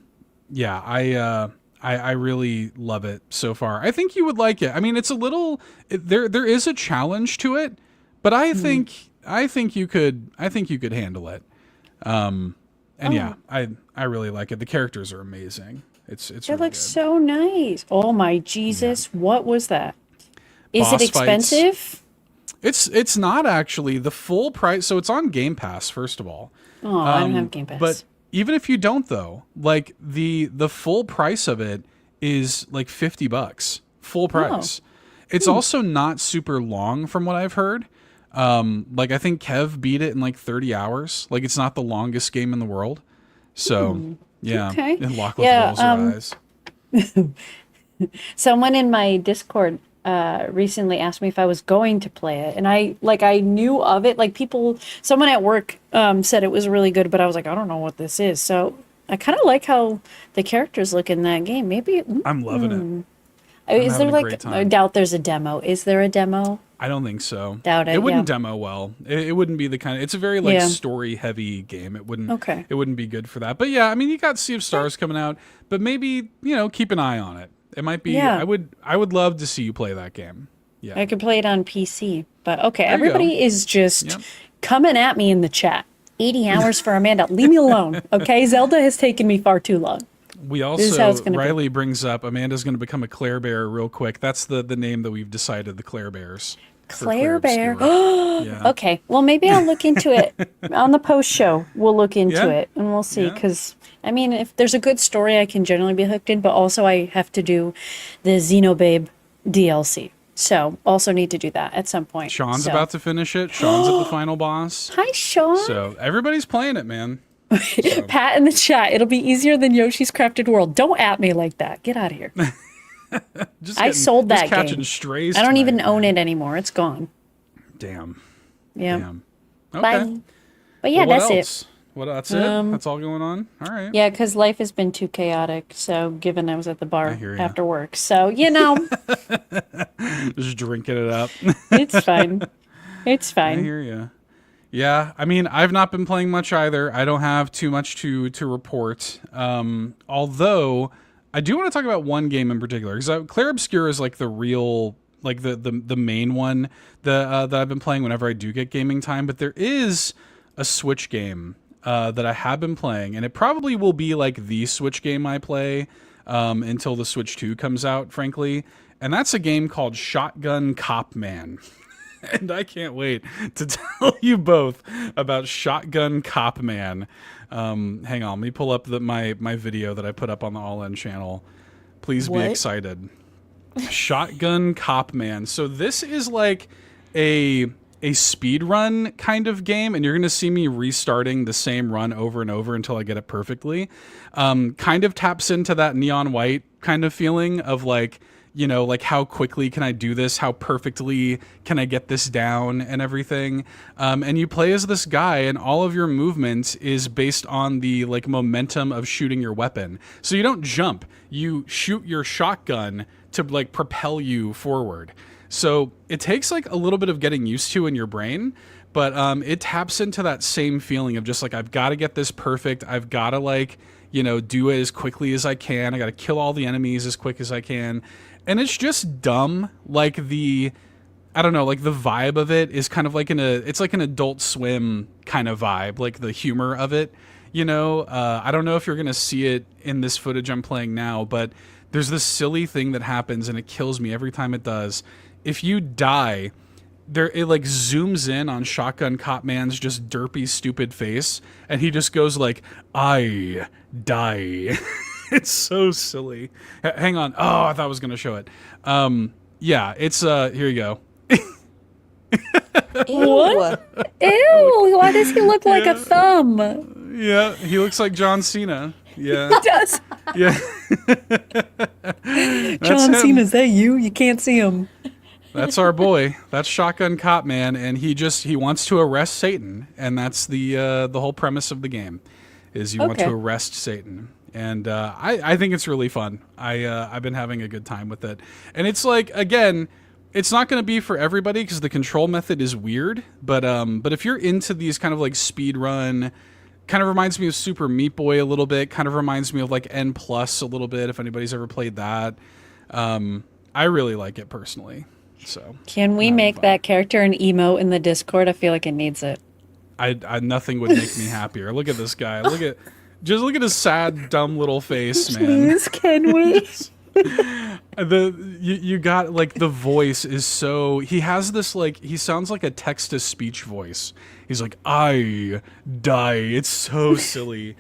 really love it so far. I think you would like it. I mean, it's a little there is a challenge to it, but I think you could handle it. I really like it. The characters are amazing. It really looks good. So nice. Oh my Jesus, what was that? Is Boss it expensive? Fights. It's not actually the full price. So it's on Game Pass, first of all. Oh, I don't have Game Pass. But even if you don't, though, like the full price of it is like $50, full price. It's also not super long, from what I've heard. Like I think Kev beat it in like 30 hours. Like it's not the longest game in the world. So yeah, okay. And Lachlan rolls her eyes. Someone in my Discord recently asked me if I was going to play it, and I knew of it. Like someone at work said it was really good, but I was like, I don't know what this is. So I kind of like how the characters look in that game. Maybe I'm loving it. Is there like? I doubt there's a demo. Is there a demo? I don't think so. Doubt it. It wouldn't demo well. It wouldn't be the kind of. It's a very story heavy game. It wouldn't. Okay. It wouldn't be good for that. But yeah, I mean, you got Sea of Stars coming out, but maybe keep an eye on it. It might be. Yeah. I would love to see you play that game. Yeah. I could play it on PC, but okay. Everybody is just coming at me in the chat. 80 hours for Amanda. Leave me alone. Okay, Zelda has taken me far too long. We also, Riley brings up, Amanda's going to become a Claire Bear real quick. That's the name that we've decided, the Claire Bears. Claire Bear. Okay, well, maybe I'll look into it. On the post show, we'll look into it, and we'll see. Because, I mean, if there's a good story, I can generally be hooked in, but also I have to do the Xenobabe DLC. So, also need to do that at some point. Sean's about to finish it. Sean's at the final boss. Hi, Sean. So, everybody's playing it, man. Pat in the chat, it'll be easier than Yoshi's Crafted World. Don't at me like that. Get out of here. I sold that game. Strays I don't even own it anymore. It's gone. Damn. Yeah. Damn. Okay. Bye. But yeah, that's it. Well, that's it? That's all going on? All right. Yeah, because life has been too chaotic. So, given I was at the bar after work. So, you know. Just drinking it up. It's fine. It's fine. I hear you. Yeah, I mean, I've not been playing much either. I don't have too much to report. Although, I do want to talk about one game in particular. Because Claire Obscure is like the real, like the main one that I've been playing whenever I do get gaming time. But there is a Switch game that I have been playing. And it probably will be like the Switch game I play until the Switch 2 comes out, frankly. And that's a game called Shotgun Cop Man. And I can't wait to tell you both about Shotgun Cop Man. Hang on, let me pull up my video that I put up on the All In channel. Please be excited. Shotgun Cop Man. So this is like a speed run kind of game, and you're going to see me restarting the same run over and over until I get it perfectly. Kind of taps into that Neon White kind of feeling of like, you know, like how quickly can I do this? How perfectly can I get this down and everything? And you play as this guy, and all of your movement is based on the like momentum of shooting your weapon. So you don't jump, you shoot your shotgun to like propel you forward. So it takes like a little bit of getting used to in your brain, but it taps into that same feeling of just like, I've got to get this perfect. I've got to like, you know, do it as quickly as I can. I got to kill all the enemies as quick as I can. And it's just dumb. Like I don't know, like the vibe of it is kind of like it's like an Adult Swim kind of vibe, like the humor of it, you know? I don't know if you're going to see it in this footage I'm playing now, but there's this silly thing that happens and it kills me every time it does. If you die, it like zooms in on Shotgun Cop Man's just derpy, stupid face, and he just goes like, I die. It's so silly. Hang on. Oh, I thought I was going to show it. Yeah, it's, here you go. What? Ew, why does he look like a thumb? Yeah, he looks like John Cena. Yeah. He does. Yeah. John Cena, is that you? You can't see him. That's our boy. That's Shotgun Cop Man, and he wants to arrest Satan, and that's the whole premise of the game, is you want to arrest Satan. And I think it's really fun. I've been having a good time with it. And it's like, again, it's not going to be for everybody because the control method is weird. But if you're into these kind of like speed run, kind of reminds me of Super Meat Boy a little bit. Kind of reminds me of like N Plus a little bit. If anybody's ever played that, I really like it personally. So can we make that character an emo in the Discord? I feel like it needs it. I nothing would make me happier. Look at this guy. Just look at his sad, dumb little face, man. Please, can we? You got like the voice is so, he has this like, he sounds like a text to speech voice. He's like, I die. It's so silly.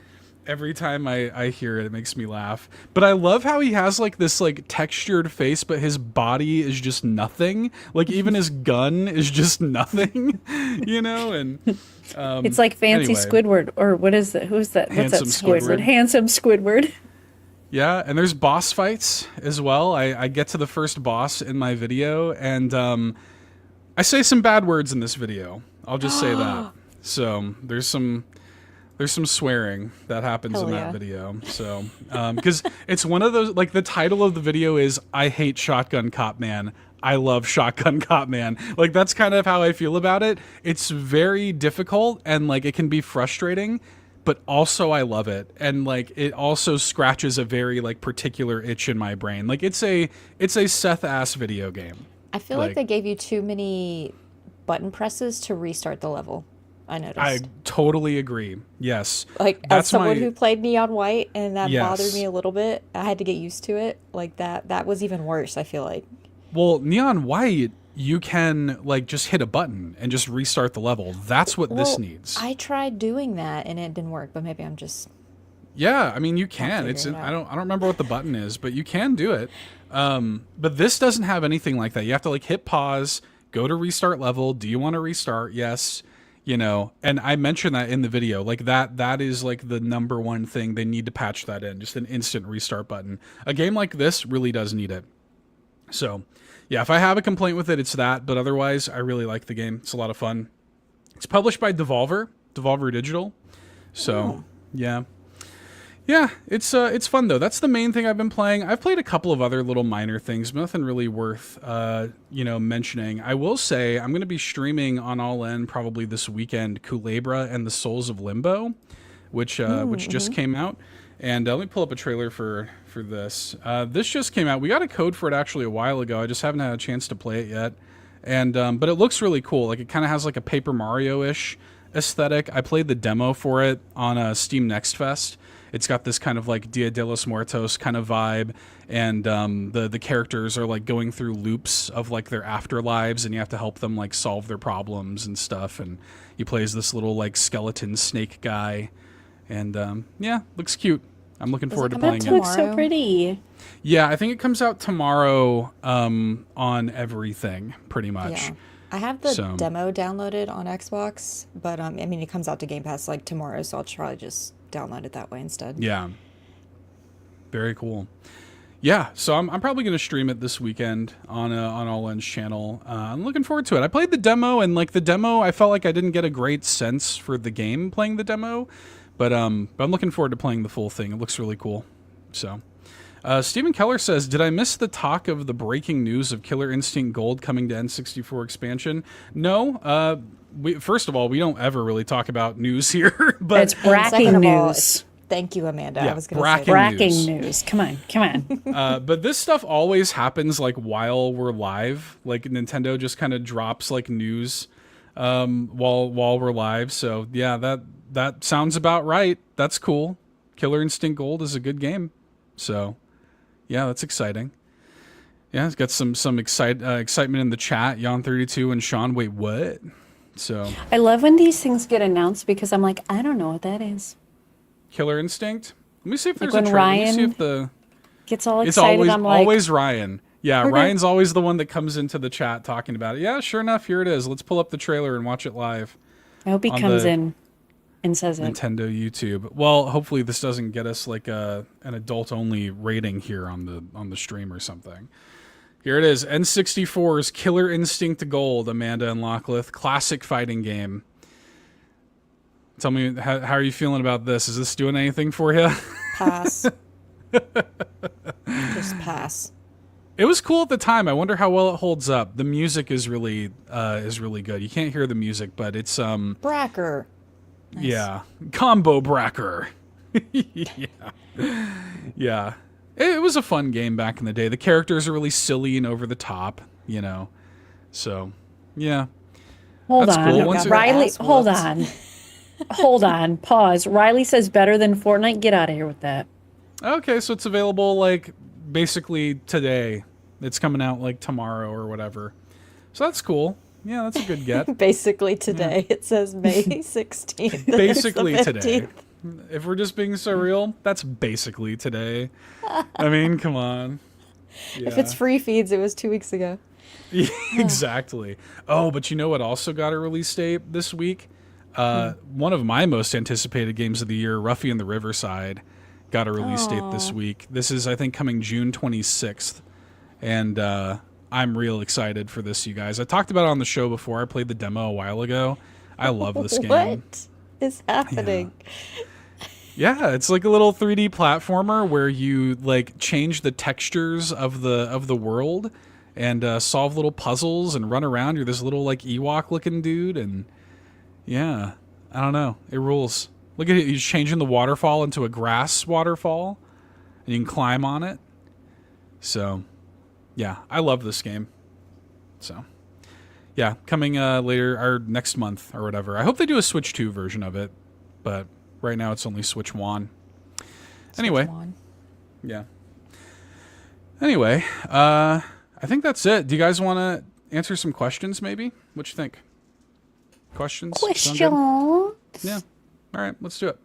Every time I hear it, it makes me laugh. But I love how he has like this like textured face, but his body is just nothing. Like even his gun is just nothing, you know? And it's like fancy Squidward, or what is that? Who's that? What's that Squidward? Handsome Squidward. Yeah, and there's boss fights as well. I get to the first boss in my video, and I say some bad words in this video. I'll just say that. So there's some swearing that happens in that video. So, because it's one of those, like the title of the video is, I hate Shotgun Cop Man. I love Shotgun Cop Man. Like that's kind of how I feel about it. It's very difficult and like it can be frustrating, but also I love it. And like, it also scratches a very like particular itch in my brain. Like it's a Seth ass video game. I feel like they gave you too many button presses to restart the level. I noticed. I totally agree. Yes. Like as someone who played Neon White, and that bothered me a little bit. I had to get used to it. Like that was even worse, I feel like. Well, Neon White, you can like just hit a button and just restart the level. That's what this needs. I tried doing that and it didn't work, but maybe I'm just Yeah, I mean you can. I don't remember what the button is, but you can do it. But this doesn't have anything like that. You have to like hit pause, go to restart level. Do you want to restart? Yes. You know, and I mentioned that in the video, like that is like the number one thing. They need to patch that in, just an instant restart button. A game like this really does need it. So yeah, if I have a complaint with it, it's that, but otherwise I really like the game. It's a lot of fun. It's published by Devolver Digital. So yeah, it's fun though. That's the main thing I've been playing. I've played a couple of other little minor things, but nothing really worth, mentioning. I will say I'm going to be streaming on All In probably this weekend, Culebra and the Souls of Limbo, which just came out. And let me pull up a trailer for this. This just came out. We got a code for it actually a while ago. I just haven't had a chance to play it yet. And but it looks really cool. Like it kind of has like a Paper Mario-ish aesthetic. I played the demo for it on Steam Next Fest. It's got this kind of like Dia de los Muertos kind of vibe, and the characters are like going through loops of like their afterlives, and you have to help them like solve their problems and stuff. And he plays this little like skeleton snake guy, and yeah, looks cute. I'm looking forward to playing it. That looks so pretty. Yeah, I think it comes out tomorrow on everything, pretty much. Yeah. I have the demo downloaded on Xbox, but I mean, it comes out to Game Pass like tomorrow, so I'll probably just download it that way instead. Yeah. Very cool. Yeah, so I'm probably going to stream it this weekend on Allend's channel. I'm looking forward to it. I played the demo, and like the demo, I felt like I didn't get a great sense for the game playing the demo, but I'm looking forward to playing the full thing. It looks really cool. So, Stephen Keller says, "Did I miss the talk of the breaking news of Killer Instinct Gold coming to N64 expansion?" No. First of all, we don't ever really talk about news here, but it's bracking news. Thank you, Amanda. Yeah, I was going to say bracking news. Come on. But this stuff always happens like while we're live. Like Nintendo just kind of drops like news while we're live. So yeah, that sounds about right. That's cool. Killer Instinct Gold is a good game. So yeah, that's exciting. Yeah, it's got some excitement in the chat. Yon32 and Sean, wait, what? So I love when these things get announced because I'm like, I don't know what that is. Killer Instinct. Let me see if there's like a trailer. Let me see if the gets all it's excited. always I'm like, always Ryan. Yeah, okay. Ryan's always the one that comes into the chat talking about it. Yeah, sure enough, here it is. Let's pull up the trailer and watch it live. I hope he comes in and says it. Nintendo YouTube. Well, hopefully this doesn't get us like an adult only rating here on the stream or something. Here it is. N64's Killer Instinct Gold, Amanda and Locklith. Classic fighting game. Tell me, how are you feeling about this? Is this doing anything for you? Pass. Just pass. It was cool at the time. I wonder how well it holds up. The music is really good. You can't hear the music, but it's Bracker. Nice. Yeah, combo bracker. Yeah. It was a fun game back in the day. The characters are really silly and over the top, you know. So, yeah. Hold That's on. cool. Riley, hold on. Hold on. Pause. Riley says better than Fortnite. Get out of here with that. Okay, so it's available like basically today. It's coming out like tomorrow or whatever. So that's cool. Yeah, that's a good get. Basically today. Yeah. It says May 16th. Basically today. If we're just being so real, that's basically today. I mean, come on. Yeah. If it's free feeds, it was 2 weeks ago. Yeah, exactly. Oh, but you know what also got a release date this week? One of my most anticipated games of the year, Ruffy and the Riverside, got a release date this week. This is, I think, coming June 26th. And I'm real excited for this, you guys. I talked about it on the show before. I played the demo a while ago. I love this game. What is happening? Yeah, it's like a little 3D platformer where you like change the textures of the world and solve little puzzles and run around. You're this little like Ewok looking dude, and yeah, I don't know, it rules. Look at it, he's changing the waterfall into a grass waterfall, and you can climb on it. So, yeah, I love this game. So, yeah, coming later or next month or whatever. I hope they do a Switch 2 version of it, but right now it's only Switch 1. Anyway. Yeah. Anyway, I think that's it. Do you guys want to answer some questions maybe? What you think? Questions? Yeah. All right, let's do it.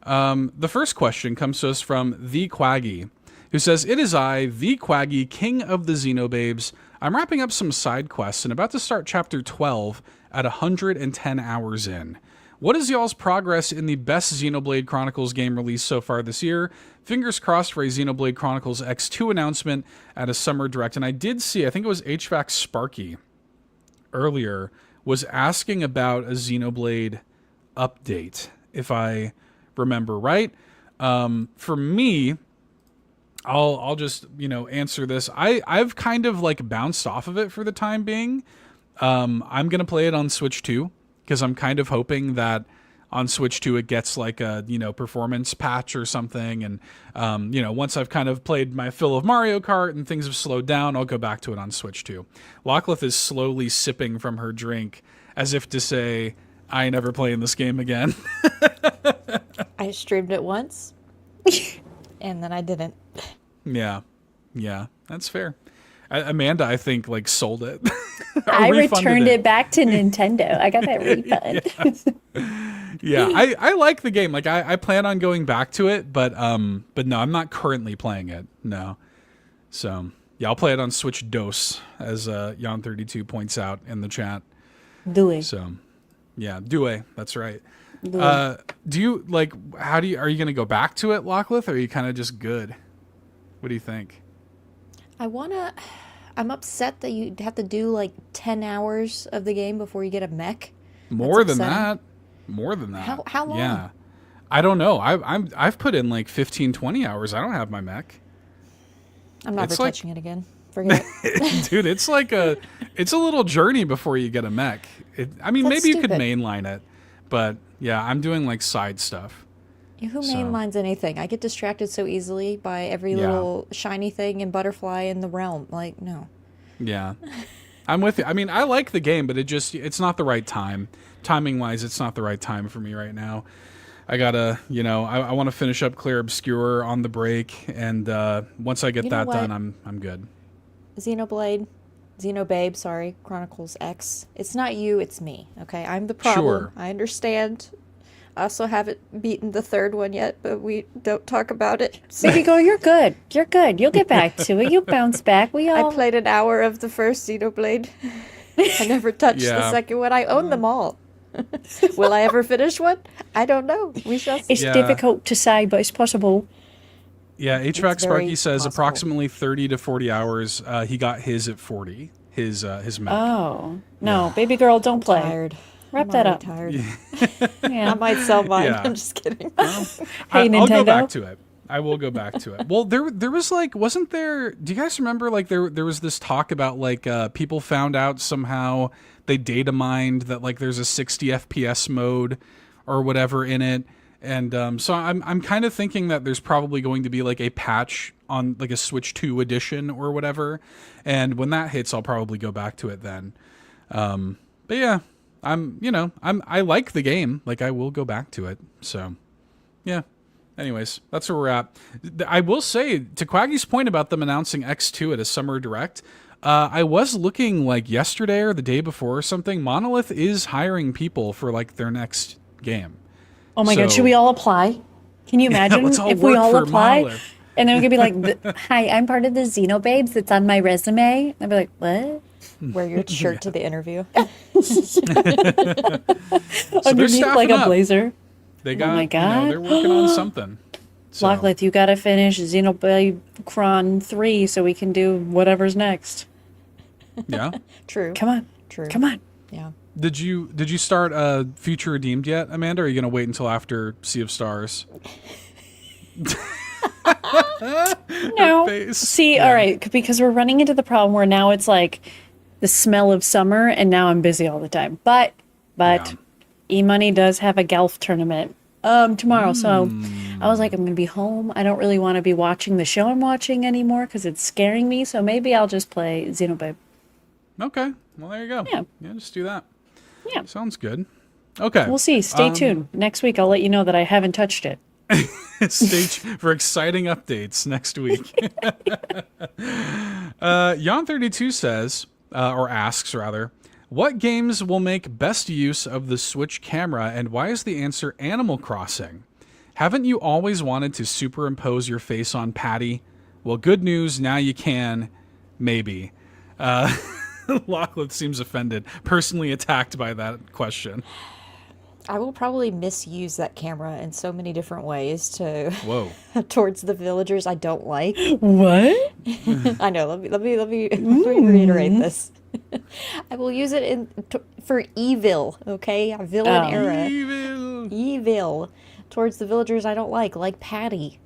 The first question comes to us from The Quaggy, who says, "It is I, The Quaggy, king of the Xenobabes. I'm wrapping up some side quests and about to start chapter 12 at 110 hours in. What is y'all's progress in the best Xenoblade Chronicles game released so far this year? Fingers crossed for a Xenoblade Chronicles X2 announcement at a Summer Direct." And I did see, I think it was HVAC Sparky earlier, was asking about a Xenoblade update, if I remember right. For me, I'll just, answer this. I've kind of like bounced off of it for the time being. I'm going to play it on Switch 2. Because I'm kind of hoping that on Switch 2 it gets like a, performance patch or something. And, once I've kind of played my fill of Mario Kart and things have slowed down, I'll go back to it on Switch 2. Locklith is slowly sipping from her drink as if to say, I ain't ever playing this game again. I streamed it once, and then I didn't. Yeah, that's fair. Amanda, I think, like sold it. I returned it back to Nintendo. I got that refund. Yeah, I like the game. Like I plan on going back to it, but no, I'm not currently playing it. No. So yeah, I'll play it on Switch DOS, as Jan32 points out in the chat. Due. So yeah, Due, that's right. Do you like are you gonna go back to it, Locklith, or are you kind of just good? What do you think? I'm upset that you have to do like 10 hours of the game before you get a mech. More than that. How long? Yeah. I don't know. I've put in like 15, 20 hours. I don't have my mech. I'm never touching it again. Forget it. Dude, it's a little journey before you get a mech. Maybe you could mainline it, but yeah, I'm doing like side stuff. Who mainlines anything? I get distracted so easily by every little shiny thing and butterfly in the realm. Like, no. Yeah. I'm with you. I mean, I like the game, but it's not the right time. Timing wise, it's not the right time for me right now. I gotta, I want to finish up Clear Obscure on the break, and once I get that done, I'm good. Xenobabe, sorry, Chronicles X. It's not you, it's me. Okay, I'm the problem. Sure. I understand. I also haven't beaten the third one yet, but we don't talk about it. Baby girl, you're good. You're good. You'll get back to it. You'll bounce back. I played an hour of the first Xenoblade. I never touched the second one. I own them all. Will I ever finish one? I don't know. We shall see. It's difficult to say, but it's possible. Yeah, HVAC Sparky says approximately 30 to 40 hours. He got his at 40. His mech. Oh no, baby girl, don't play. Tired. Wrap that up. Tired. I might sell mine. Yeah. I'm just kidding. Hey, Nintendo. I'll go back to it. I will go back to it. Well, there was like, wasn't there? Do you guys remember? Like there was this talk about like people found out somehow they data mined that like there's a 60 FPS mode or whatever in it, and so I'm kind of thinking that there's probably going to be like a patch on like a Switch 2 edition or whatever, and when that hits, I'll probably go back to it then. But yeah. I like the game. Like I will go back to it. So, yeah. Anyways, that's where we're at. I will say, to Quaggy's point about them announcing X2 at a Summer Direct, I was looking like yesterday or the day before or something. Monolith is hiring people for like their next game. Oh my God, should we all apply? Can you imagine if we all apply? Monolith. And then we could be like, hi, I'm part of the Xenobabes. It's on my resume. I'd be like, what? Wear your shirt to the interview. So underneath like a blazer. They got, oh my God. They're working on something. So. Locklith, you got to finish Xenobabe Cron 3 so we can do whatever's next. Yeah. True. Come on. True. Come on. Yeah. Did you start Future Redeemed yet, Amanda? Or are you going to wait until after Sea of Stars? No. See, all right, because we're running into the problem where now it's like the smell of summer, and now I'm busy all the time. But E-Money does have a golf tournament tomorrow, so I was like, I'm gonna be home. I don't really want to be watching the show I'm watching anymore because it's scaring me. So maybe I'll just play Xenobabe. Okay, well there you go. Yeah, just do that. Yeah, sounds good. Okay, we'll see. Stay tuned. Next week, I'll let you know that I haven't touched it. Stay tuned for exciting updates next week. Jan32 says, or asks rather, what games will make best use of the Switch camera, and why is the answer Animal Crossing? Haven't you always wanted to superimpose your face on Patty? Well, good news, now you can. Maybe. Locklith seems offended, personally attacked by that question. I will probably misuse that camera in so many different ways towards the villagers I don't like. What? I know. Let me reiterate this. I will use it for evil. Okay, a villain era. Evil towards the villagers I don't like Patty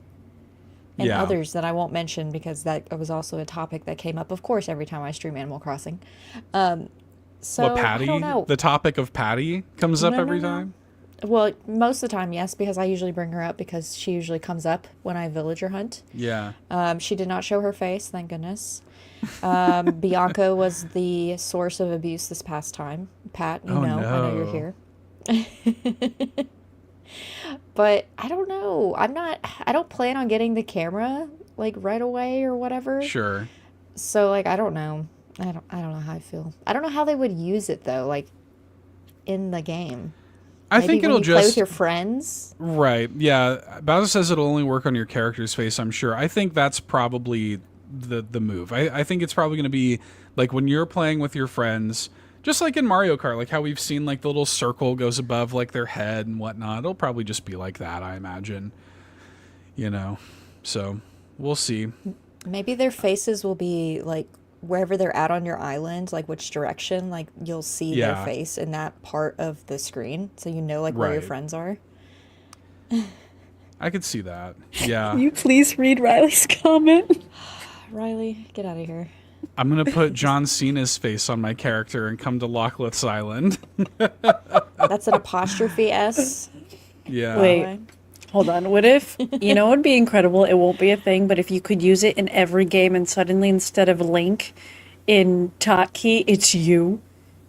and others that I won't mention because that was also a topic that came up, of course, every time I stream Animal Crossing. So Patty? I don't know. The topic of Patty comes up every time? Well, most of the time, yes, because I usually bring her up because she usually comes up when I villager hunt. Yeah. She did not show her face, thank goodness. Bianca was the source of abuse this past time. Pat, I know you're here. But I don't know. I don't plan on getting the camera like right away or whatever. Sure. So like I don't know. I don't know how I feel. I don't know how they would use it though, like in the game. I Maybe think when it'll you just play with your friends. Right. Yeah. Bowser says it'll only work on your character's face, I'm sure. I think that's probably the move. I think it's probably going to be like when you're playing with your friends, just like in Mario Kart, like how we've seen like the little circle goes above like their head and whatnot. It'll probably just be like that, I imagine. You know, so we'll see. Maybe their faces will be like wherever they're at on your island, like which direction, like you'll see their Yeah. face in that part of the screen, so you know like where your Right. friends are. I could see that. Yeah. Can you please read Riley's comment? Riley, get out of here. I'm going to put John Cena's face on my character and come to Lochleth's Island. That's an apostrophe S. Yeah. Wait. Hold on. What if, you know, it would be incredible. It won't be a thing, but if you could use it in every game and suddenly instead of Link in Hotkey, it's you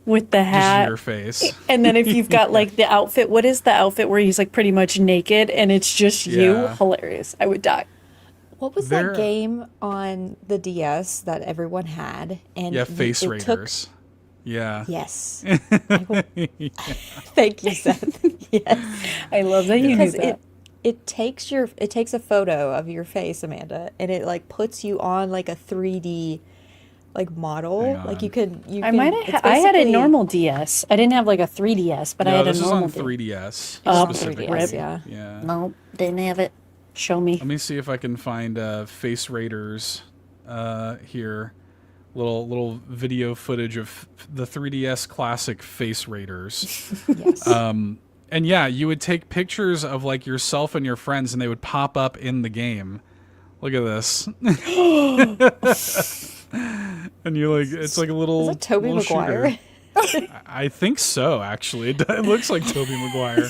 with the Just hat. your face. And then if you've got like the outfit, what is the outfit where he's like pretty much naked and it's just you? Yeah. Hilarious. I would die. What was There- that game on the DS that everyone had? And Yeah, Face it took- Raiders. Yeah. Yes. Thank you, Seth. Yes. I love that you knew Because that. it takes a photo of your face, Amanda, and it like puts you on like a 3D like model. Hang Like on. you I can might it's have. I had a basically- normal DS. I didn't have like a 3DS, but I No, had a this is normal on DS. 3DS Oh, specifically. 3DS, yeah. Yeah. No, didn't have it. Show me. Let me see if I can find Face Raiders here. Little video footage of the 3DS classic Face Raiders. Yes. And yeah, you would take pictures of like yourself and your friends and they would pop up in the game. Look at this. And you're like, it's like a little. Is that Tobey little Maguire? shooter. I think so, actually. It looks like Tobey Maguire.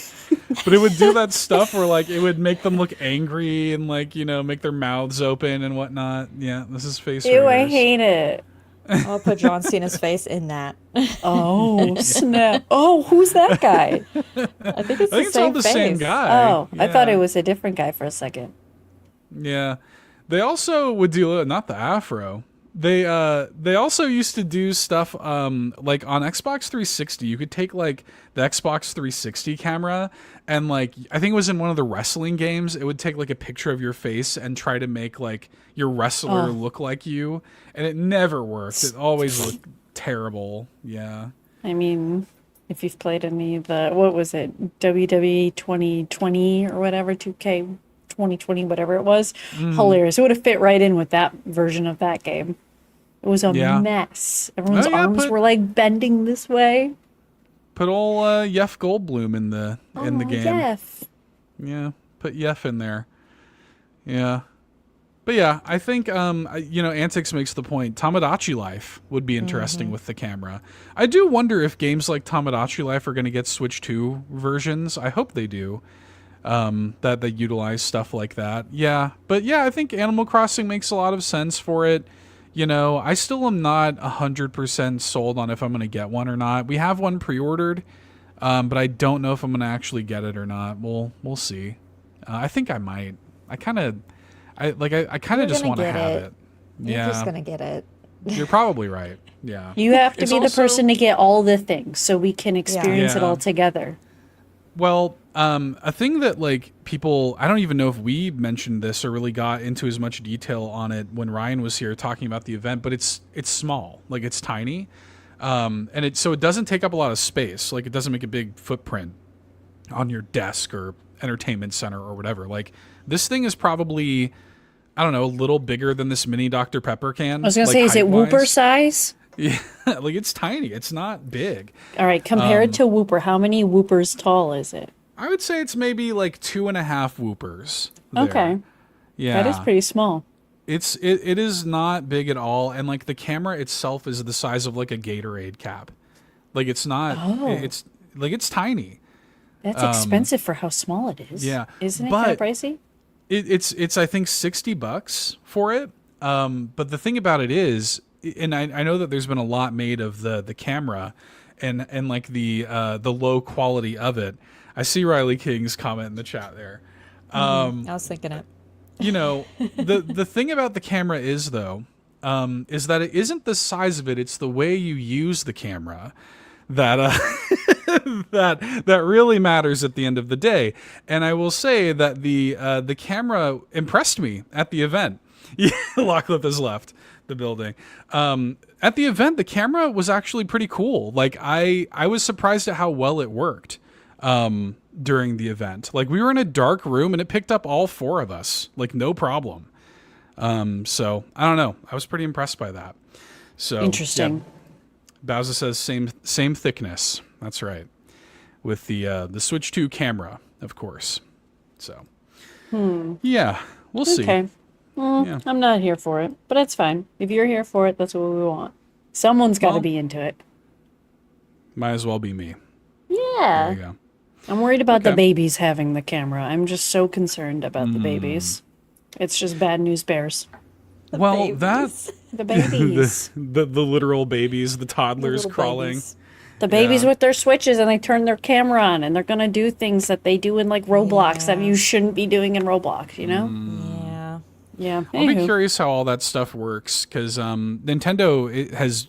But it would do that stuff where like it would make them look angry and like, you know, make their mouths open and whatnot. Yeah, this is Face Ew, I Raiders. hate it. I'll put John Cena's face in that. Oh, snap. Oh, who's that guy? I think it's I think the it's all same the face. same guy. Oh, I thought Yeah. it was a different guy for a second. Yeah. They also would do not the afro. They also used to do stuff like on Xbox 360. You could take like the Xbox 360 camera and like I think it was in one of the wrestling games. It would take like a picture of your face and try to make like your wrestler look like you, and it never worked. It always looked terrible. Yeah. I mean, if you've played any of the, what was it, WWE 2020 or whatever, 2K 2020, whatever it was, hilarious. It would have fit right in with that version of that game. It was a Yeah. mess. Everyone's Oh, yeah, arms were like bending this way. Put old Jeff Goldblum in the game. Jeff. Yeah, put Yef in there. Yeah. But yeah, I think, you know, Antics makes the point. Tamagotchi Life would be interesting with the camera. I do wonder if games like Tamagotchi Life are going to get Switch 2 versions. I hope they do. That they utilize stuff like that. Yeah. But yeah, I think Animal Crossing makes a lot of sense for it. You know, I still am not 100% sold on if I'm going to get one or not. We have one pre-ordered, but I don't know if I'm going to actually get it or not. We'll see. I think I might. I kind of You're just gonna want to get have it. it. You're Yeah, just gonna get it. you're probably right. Yeah. You have to It's be the also- person to get all the things so we can experience it Yeah. all together. Well, a thing that like people, I don't even know if we mentioned this or really got into as much detail on it when Ryan was here talking about the event, but it's small, like it's tiny, and it doesn't take up a lot of space. Like it doesn't make a big footprint on your desk or entertainment center or whatever. Like this thing is probably, I don't know, a little bigger than this mini Dr. Pepper can. I was going to like, say, is it height-wise. Whooper size? Yeah, like it's tiny. It's not big. All right, compared to Whooper, how many Whoopers tall is it? I would say it's maybe like 2.5 whoopers. there. Okay, Yeah. that is pretty small. It is not big at all, and like the camera itself is the size of like a Gatorade cap. Like it's not. It's like it's tiny. That's expensive for how small it is. Yeah, Isn't it kind of but- pricey? It's I think $60 for it. But the thing about it is, and I know that there's been a lot made of the camera, and like the low quality of it. I see Riley King's comment in the chat there. I was thinking it. You know, the thing about the camera is though, is that it isn't the size of it; it's the way you use the camera that that really matters at the end of the day. And I will say that the camera impressed me at the event. Yeah, Lachlan has left the building. At the event, the camera was actually pretty cool. Like I was surprised at how well it worked during the event. Like we were in a dark room and it picked up all 4 of us, like no problem. So I don't know. I was pretty impressed by that. So Interesting. Yeah. Bowser says same thickness. That's right. With the Switch 2 camera, of course. So yeah, we'll see. Okay. Yeah. I'm not here for it, but it's fine. If you're here for it, that's what we want. Someone's got to be into it. Might as well be me. Yeah. There you go. I'm worried about Okay. the babies having the camera. I'm just so concerned about the babies. It's just bad news bears. Well, The babies. the literal babies, the toddlers Little crawling. babies. The babies Yeah. with their switches and they turn their camera on and they're going to do things that they do in like Roblox that Yeah. you shouldn't be doing in Roblox, you know? Yeah. Yeah. I'll be Anywho. curious how all that stuff works because Nintendo has,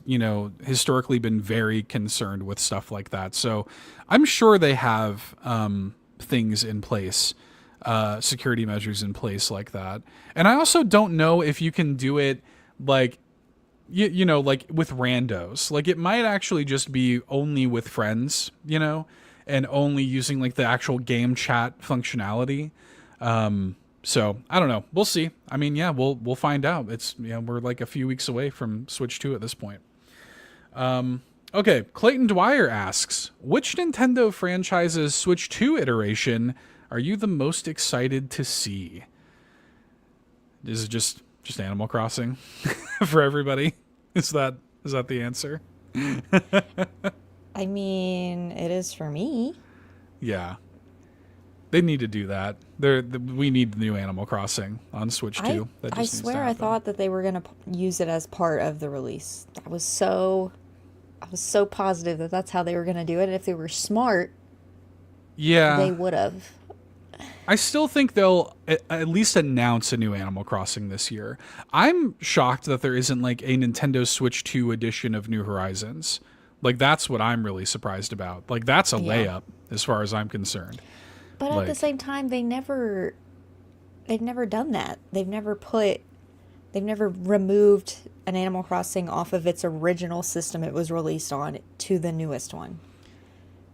historically been very concerned with stuff like that. So I'm sure they have things in place, security measures in place like that. And I also don't know if you can do it like, like with randos. Like it might actually just be only with friends, and only using like the actual game chat functionality. So I don't know. We'll see. I mean, yeah, we'll find out. It's we're like a few weeks away from Switch 2 at this point. Okay, Clayton Dwyer asks, which Nintendo franchise's Switch 2 iteration are you the most excited to see? Is it just Animal Crossing for everybody? Is that the answer? I mean, it is for me. Yeah. They need to do that. We need the new Animal Crossing on Switch 2. That I just needs to swear I happen. thought that they were going to use it as part of the release. I was so positive that that's how they were going to do it. And if they were smart, Yeah. they would have. I still think they'll at least announce a new Animal Crossing this year. I'm shocked that there isn't like a Nintendo Switch 2 edition of New Horizons. Like that's what I'm really surprised about. Like that's a layup as far as I'm concerned. But at the same time, they've never done that. They've never removed an Animal Crossing off of its original system it was released on to the newest one.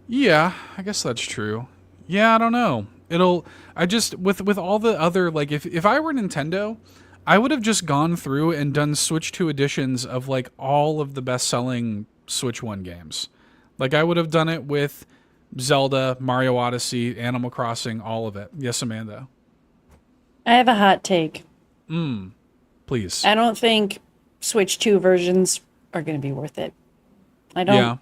Yeah, I guess that's true. Yeah, I don't know. With all the other, like, if I were Nintendo, I would have just gone through and done Switch 2 editions of, like, all of the best-selling Switch 1 games. Like, I would have done it with Zelda, Mario Odyssey, Animal Crossing, all of it. Yes, Amanda? I have a hot take. Please. I don't think Switch 2 versions are going to be worth it. I don't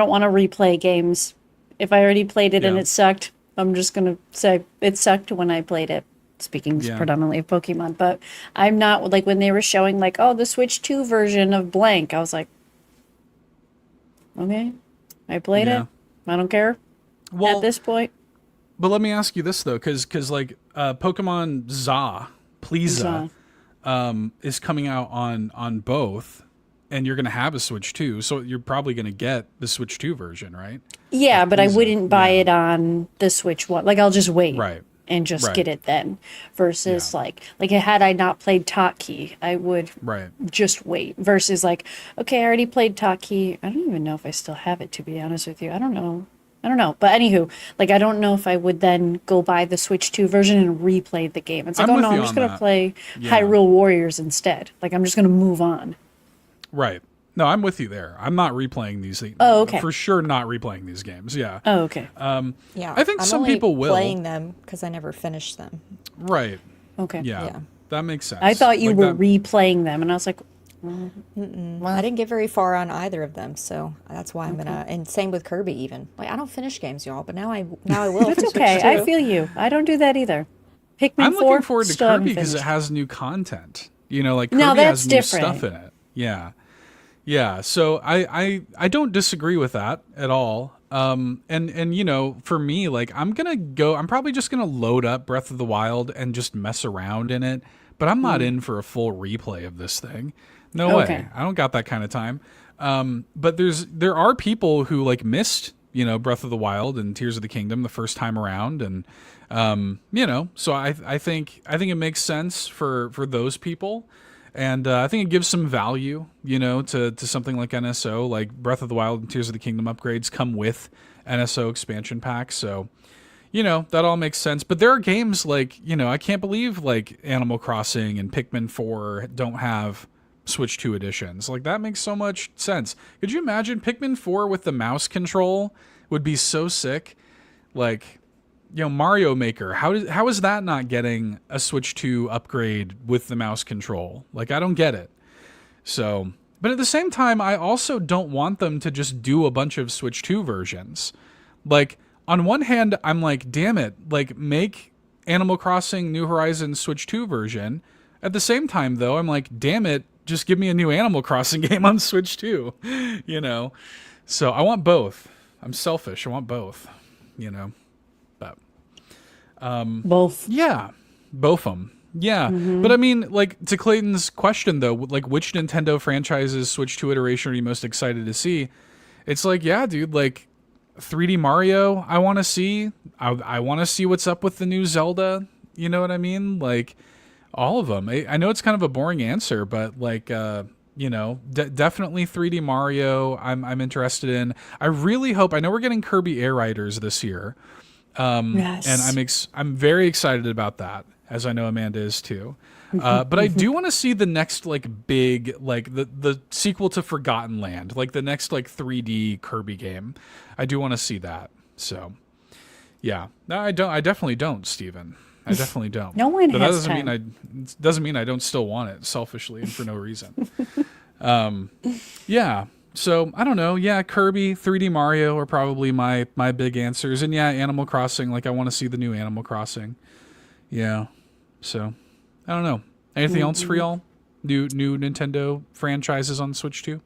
want to replay games. If I already played it and it sucked, I'm just going to say it sucked when I played it. Speaking predominantly of Pokemon, but I'm not like when they were showing like, oh, the Switch 2 version of blank. I was like, okay, I played it. I don't care at this point. But let me ask you this though, because like Pokemon Please is coming out on both, and you're gonna have a Switch 2, so you're probably gonna get the Switch 2 version, right? Yeah, but I wouldn't buy it on the Switch 1. Like I'll just wait. Right. And just get it then, versus like had I not played Hotkey, I would just wait. Versus like, okay, I already played Hotkey. I don't even know if I still have it, to be honest with you. I don't know. But anywho, like I don't know if I would then go buy the Switch 2 version and replay the game. It's like, oh no, I'm just gonna play Hyrule Warriors instead. Like I'm just gonna move on. Right. No, I'm with you there. I'm not replaying these things. Oh, okay. For sure not replaying these games. Yeah. Oh, okay. Yeah. I think some people will. playing them because I never finished them. Right. Okay. Yeah. That makes sense. I thought you were replaying them, and I was like, Well, I didn't get very far on either of them, so that's why I'm gonna. And same with Kirby, even. Like I don't finish games, y'all, but now I will. that's okay. I feel you. I don't do that either. Pikmin I'm 4, looking forward to still Kirby haven't because it finished. has new content. Like Kirby No, that's has new different. stuff in it. Yeah. Yeah, so I don't disagree with that at all. And you know, for me, like I'm probably just gonna load up Breath of the Wild and just mess around in it, but I'm not in for a full replay of this thing. No Okay. way. I don't got that kind of time. But there are people who like missed, you know, Breath of the Wild and Tears of the Kingdom the first time around, and you know, so I think it makes sense for those people. And I think it gives some value, you know, to something like NSO. Like Breath of the Wild and Tears of the Kingdom upgrades come with NSO expansion packs. So, you know, that all makes sense. But there are games like, you know, I can't believe like Animal Crossing and Pikmin 4 don't have Switch 2 editions. Like that makes so much sense. Could you imagine Pikmin 4 with the mouse control would be so sick? Like, you know, Mario Maker, how is that not getting a Switch 2 upgrade with the mouse control? Like, I don't get it. So, but at the same time, I also don't want them to just do a bunch of Switch 2 versions. Like, on one hand, I'm like, damn it, like, make Animal Crossing New Horizons Switch 2 version. At the same time, though, I'm like, damn it, just give me a new Animal Crossing game on Switch 2, you know? So, I want both. I'm selfish. I want both, you know? Both. Yeah, both of them. Yeah, but I mean, like, to Clayton's question though, like, which Nintendo franchise's Switch 2 iteration are you most excited to see? It's like, yeah, dude, like 3D Mario, I want to see. I want to see what's up with the new Zelda. You know what I mean? Like, all of them. I know it's kind of a boring answer, but like, you know, definitely 3D Mario. I'm interested in. I really hope. I know we're getting Kirby Air Riders this year. Yes. And I'm very excited about that, as I know Amanda is too. But I do want to see the next like big, like the sequel to Forgotten Land, like the next like 3D Kirby game. I do want to see that. So, yeah, no, I don't. I definitely don't, Steven. I definitely don't. No one but has that time. doesn't mean I don't still want it selfishly and for no reason. Yeah. So, I don't know. Yeah, Kirby, 3D Mario are probably my big answers. And yeah, Animal Crossing. Like, I want to see the new Animal Crossing. Yeah. So, I don't know. Anything else for y'all? New Nintendo franchises on Switch 2?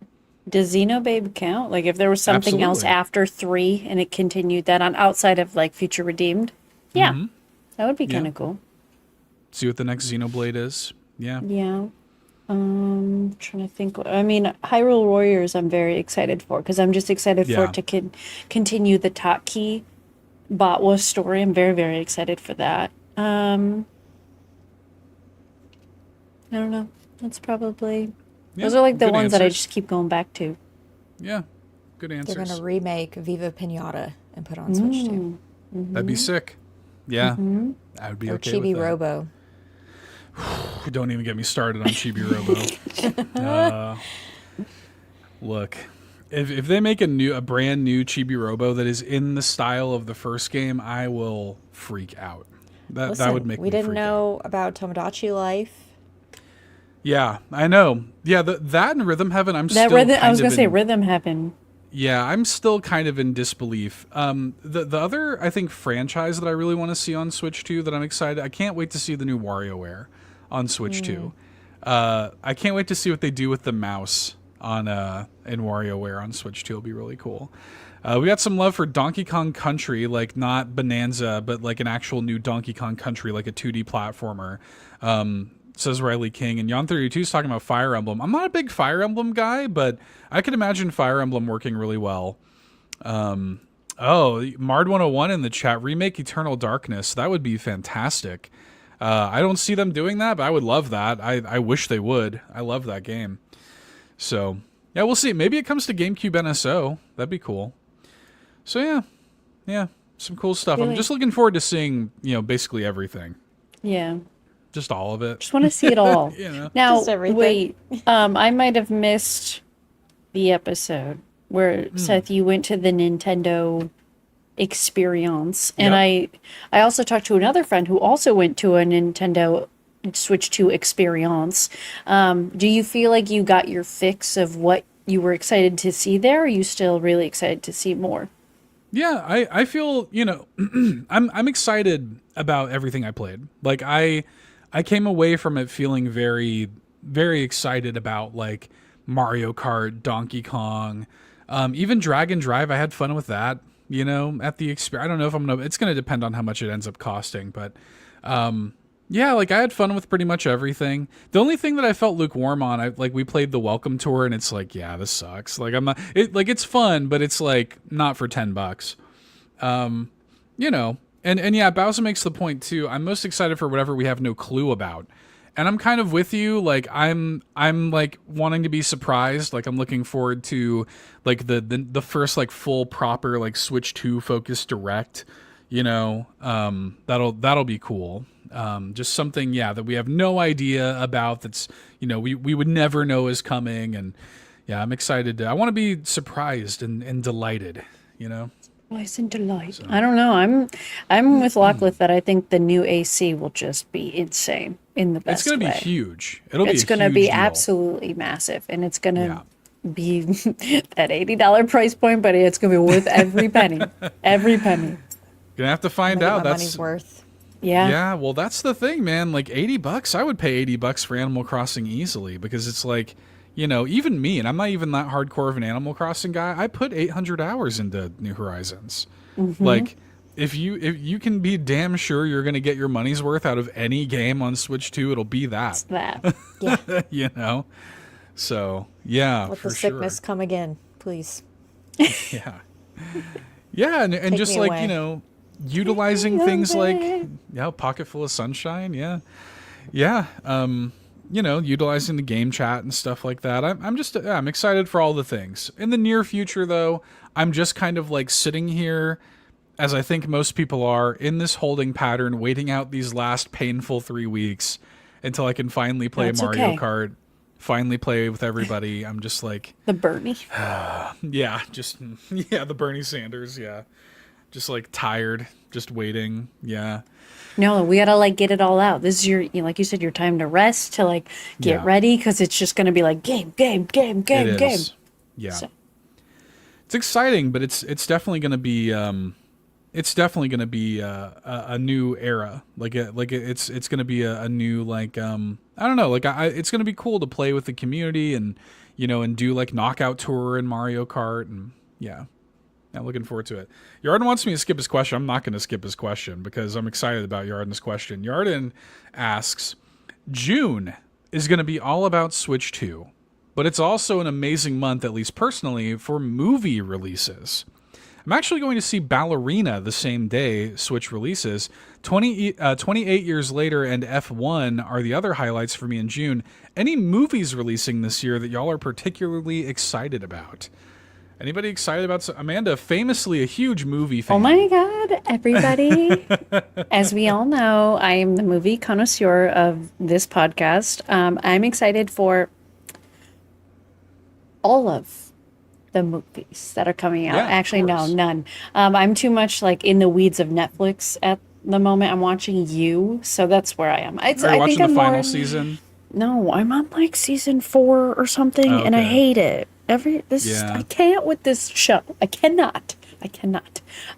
Does Xenobabe count? Like, if there was something else Absolutely. after 3 and it continued that on outside of, like, Future Redeemed? Yeah. That would be kind of cool. See what the next Xenoblade is. Yeah. Yeah. Trying to think. I mean, Hyrule Warriors I'm very excited for because I'm just excited for Yeah. it to continue the Tatkey Batwa story. I'm very, very excited for that. I don't know. That's probably... Yeah, Those are like the good ones that I answers. just keep going back to. Yeah. Good answers. They're going to remake Viva Pinata and put on Switch 2. That'd be sick. Yeah. I would be Or okay Chibi with that. Robo. Don't even get me started on Chibi Robo. Look, if they make a brand new Chibi Robo that is in the style of the first game, I will freak out. That Listen, would make me we didn't freak know about Tomodachi Life. Yeah, I know. Yeah, that and Rhythm Heaven, I'm That still rhythm, kind I was of gonna say in- Rhythm Heaven. Yeah, I'm still kind of in disbelief. The other, I think, franchise that I really want to see on Switch 2 that I'm excited, I can't wait to see the new WarioWare on Switch 2. I can't wait to see what they do with the mouse on in WarioWare on Switch 2. It'll be really cool. We got some love for Donkey Kong Country, like not Bonanza, but like an actual new Donkey Kong Country, like a 2D platformer. Says Riley King, and Yon32 is talking about Fire Emblem. I'm not a big Fire Emblem guy, but I could imagine Fire Emblem working really well. Mard 101 in the chat, remake Eternal Darkness. That would be fantastic. I don't see them doing that, but I would love that. I wish they would. I love that game. So, yeah, we'll see. Maybe it comes to GameCube NSO. That'd be cool. So, yeah, some cool stuff. I'm Really? just looking forward to seeing, basically everything. Yeah. Just all of it. Just want to see it all. You know. Now, Just everything. wait. I might have missed the episode where Seth, you went to the Nintendo experience, and Yep. I also talked to another friend who also went to a Nintendo Switch 2 experience. Do you feel like you got your fix of what you were excited to see there? Or are you still really excited to see more? Yeah, I feel, I'm excited about everything I played. Like I came away from it feeling very, very excited about like Mario Kart, Donkey Kong, even Dragon Drive. I had fun with that, you know, at the experience. I don't know if it's going to depend on how much it ends up costing, but yeah, like I had fun with pretty much everything. The only thing that I felt lukewarm on, we played the Welcome Tour, and it's like, yeah, this sucks. Like it's fun, but it's like not for $10. You know, and yeah, Bowser makes the point too. I'm most excited for whatever we have no clue about. And I'm kind of with you. Like I'm like wanting to be surprised. Like I'm looking forward to like the first like full proper like Switch 2 focused direct, you know. That'll be cool. Just something, yeah, that we have no idea about, that's, you know, we would never know is coming. And yeah, I'm excited. I want to be surprised and delighted, you know. Surprise and delight. So. I don't know. I'm with Lachlan that I think the new AC will just be insane in the best way. It's going to be huge. It's going to be absolutely massive, and it's going to be that $80 price point, but it's going to be worth every penny. Every penny. Gonna have to find out. That's money's worth. Yeah. Yeah. Well, that's the thing, man. Like $80, I would pay $80 for Animal Crossing easily, because it's like, you know, even me, and I'm not even that hardcore of an Animal Crossing guy, I put 800 hours into New Horizons. Mm-hmm. Like, if you can be damn sure you're going to get your money's worth out of any game on Switch 2, it'll be that. It's that. Yeah. You know? So, yeah, Let for the sickness sure. come again, please. Yeah. Yeah, and just like, you know, utilizing things like, Pocket Full of Sunshine, yeah. You know, utilizing the game chat and stuff like that. I'm excited for all the things. In the near future, though, I'm just kind of like sitting here, as I think most people are, in this holding pattern, waiting out these last painful 3 weeks until I can finally play Mario Kart, finally play with everybody. I'm just like... The Bernie. The Bernie Sanders, just like tired, just waiting, No, we gotta like get it all out. This is your, you know, like you said, your time to rest, to like get ready, because it's just gonna be like game. Yeah, so. It's exciting, but it's definitely gonna be a new era. It's gonna be a new like I don't know, like it's gonna be cool to play with the community, and you know, and do like Knockout Tour and Mario Kart, and I'm looking forward to it. Yarden wants me to skip his question. I'm not going to skip his question because I'm excited about Yarden's question. Yarden asks, June is going to be all about Switch 2, but it's also an amazing month, at least personally, for movie releases. I'm actually going to see Ballerina the same day Switch releases. 28 years later and F1 are the other highlights for me in June. Any movies releasing this year that y'all are particularly excited about? Anybody excited about Amanda? Famously a huge movie fan. Oh my God, everybody. As we all know, I am the movie connoisseur of this podcast. I'm excited for all of the movies that are coming out. Actually, no, none. I'm too much like in the weeds of Netflix at the moment. I'm watching You, so that's where I am. Are you watching the final season? No, I'm on like season 4 or something, and I hate it. I can't with this show. I cannot.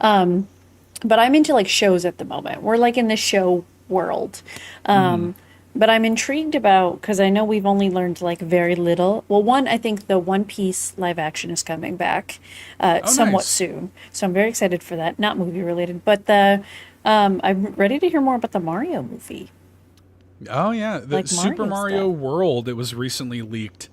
But I'm into like shows at the moment. We're like in the show world. But I'm intrigued about, because I know we've only learned like very little. Well, I think the One Piece live action is coming back somewhat soon. So I'm very excited for that. Not movie related, but I'm ready to hear more about the Mario movie. Oh yeah, the Super Mario World. It was recently leaked.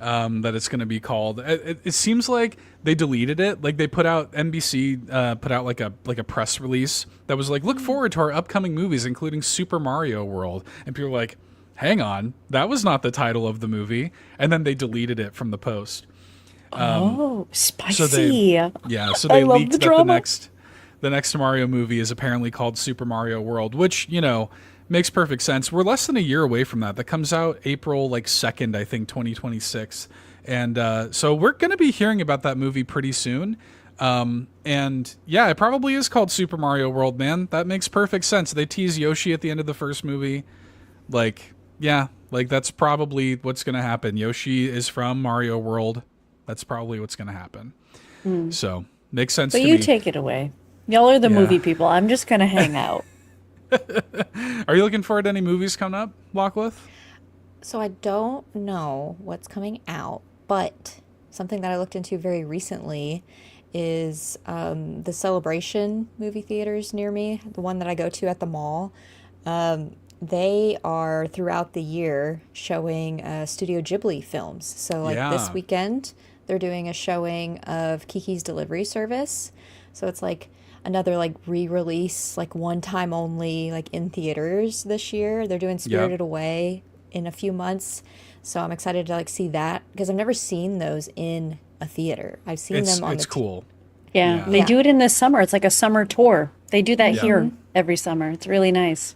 That it's going to be called. It seems like they deleted it. Like they NBC put out like a press release that was like, look forward to our upcoming movies, including Super Mario World. And people were like, hang on, that was not the title of the movie. And then they deleted it from the post. Spicy. So they leaked that the next Mario movie is apparently called Super Mario World, which, you know, makes perfect sense. We're less than a year away from that. That comes out April 2nd, I think, 2026. And so we're going to be hearing about that movie pretty soon. And yeah, it probably is called Super Mario World, man. That makes perfect sense. They tease Yoshi at the end of the first movie. That's probably what's going to happen. Yoshi is from Mario World. That's probably what's going to happen. So makes sense to me. But you take it away. Y'all are the movie people. I'm just going to hang out. Are you looking forward to any movies coming up, Lachlan? So I don't know what's coming out, but something that I looked into very recently is the Celebration movie theaters near me, the one that I go to at the mall. They are throughout the year showing Studio Ghibli films. So like this Yeah. weekend, they're doing a showing of Kiki's Delivery Service. So it's like another like re-release, like one time only, like in theaters this year. They're doing Spirited Yep. Away in a few months. So I'm excited to like see that because I've never seen those in a theater. I've seen It's them on it's the cool. Yeah, Yeah. they Yeah. do it in the summer. It's like a summer tour. They do that Yeah. here every summer. It's really nice.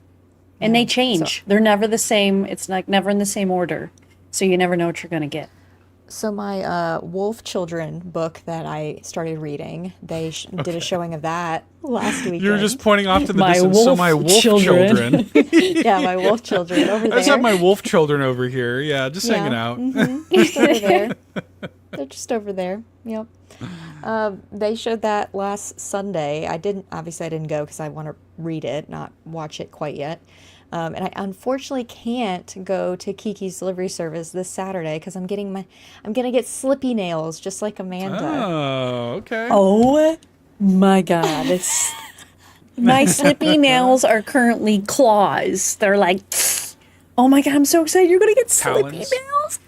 And they change. They're never the same. It's like never in the same order. So you never know what you're going to get. So my Wolf Children book that I started reading, they did a showing of that last weekend. You're just pointing off to the My distance. So wolf my wolf children. Yeah, my Wolf Children over I there. just have my wolf children over here. Yeah, just hanging out. Just over there. They're just over there. Yep. They showed that last Sunday. I didn't go because I want to read it, not watch it quite yet. And I unfortunately can't go to Kiki's Delivery Service this Saturday because I'm gonna get slippy nails just like Amanda. Oh, okay. Oh my God. My slippy nails are currently claws. They're like, oh my God, I'm so excited. You're going to get slippy Talons. nails.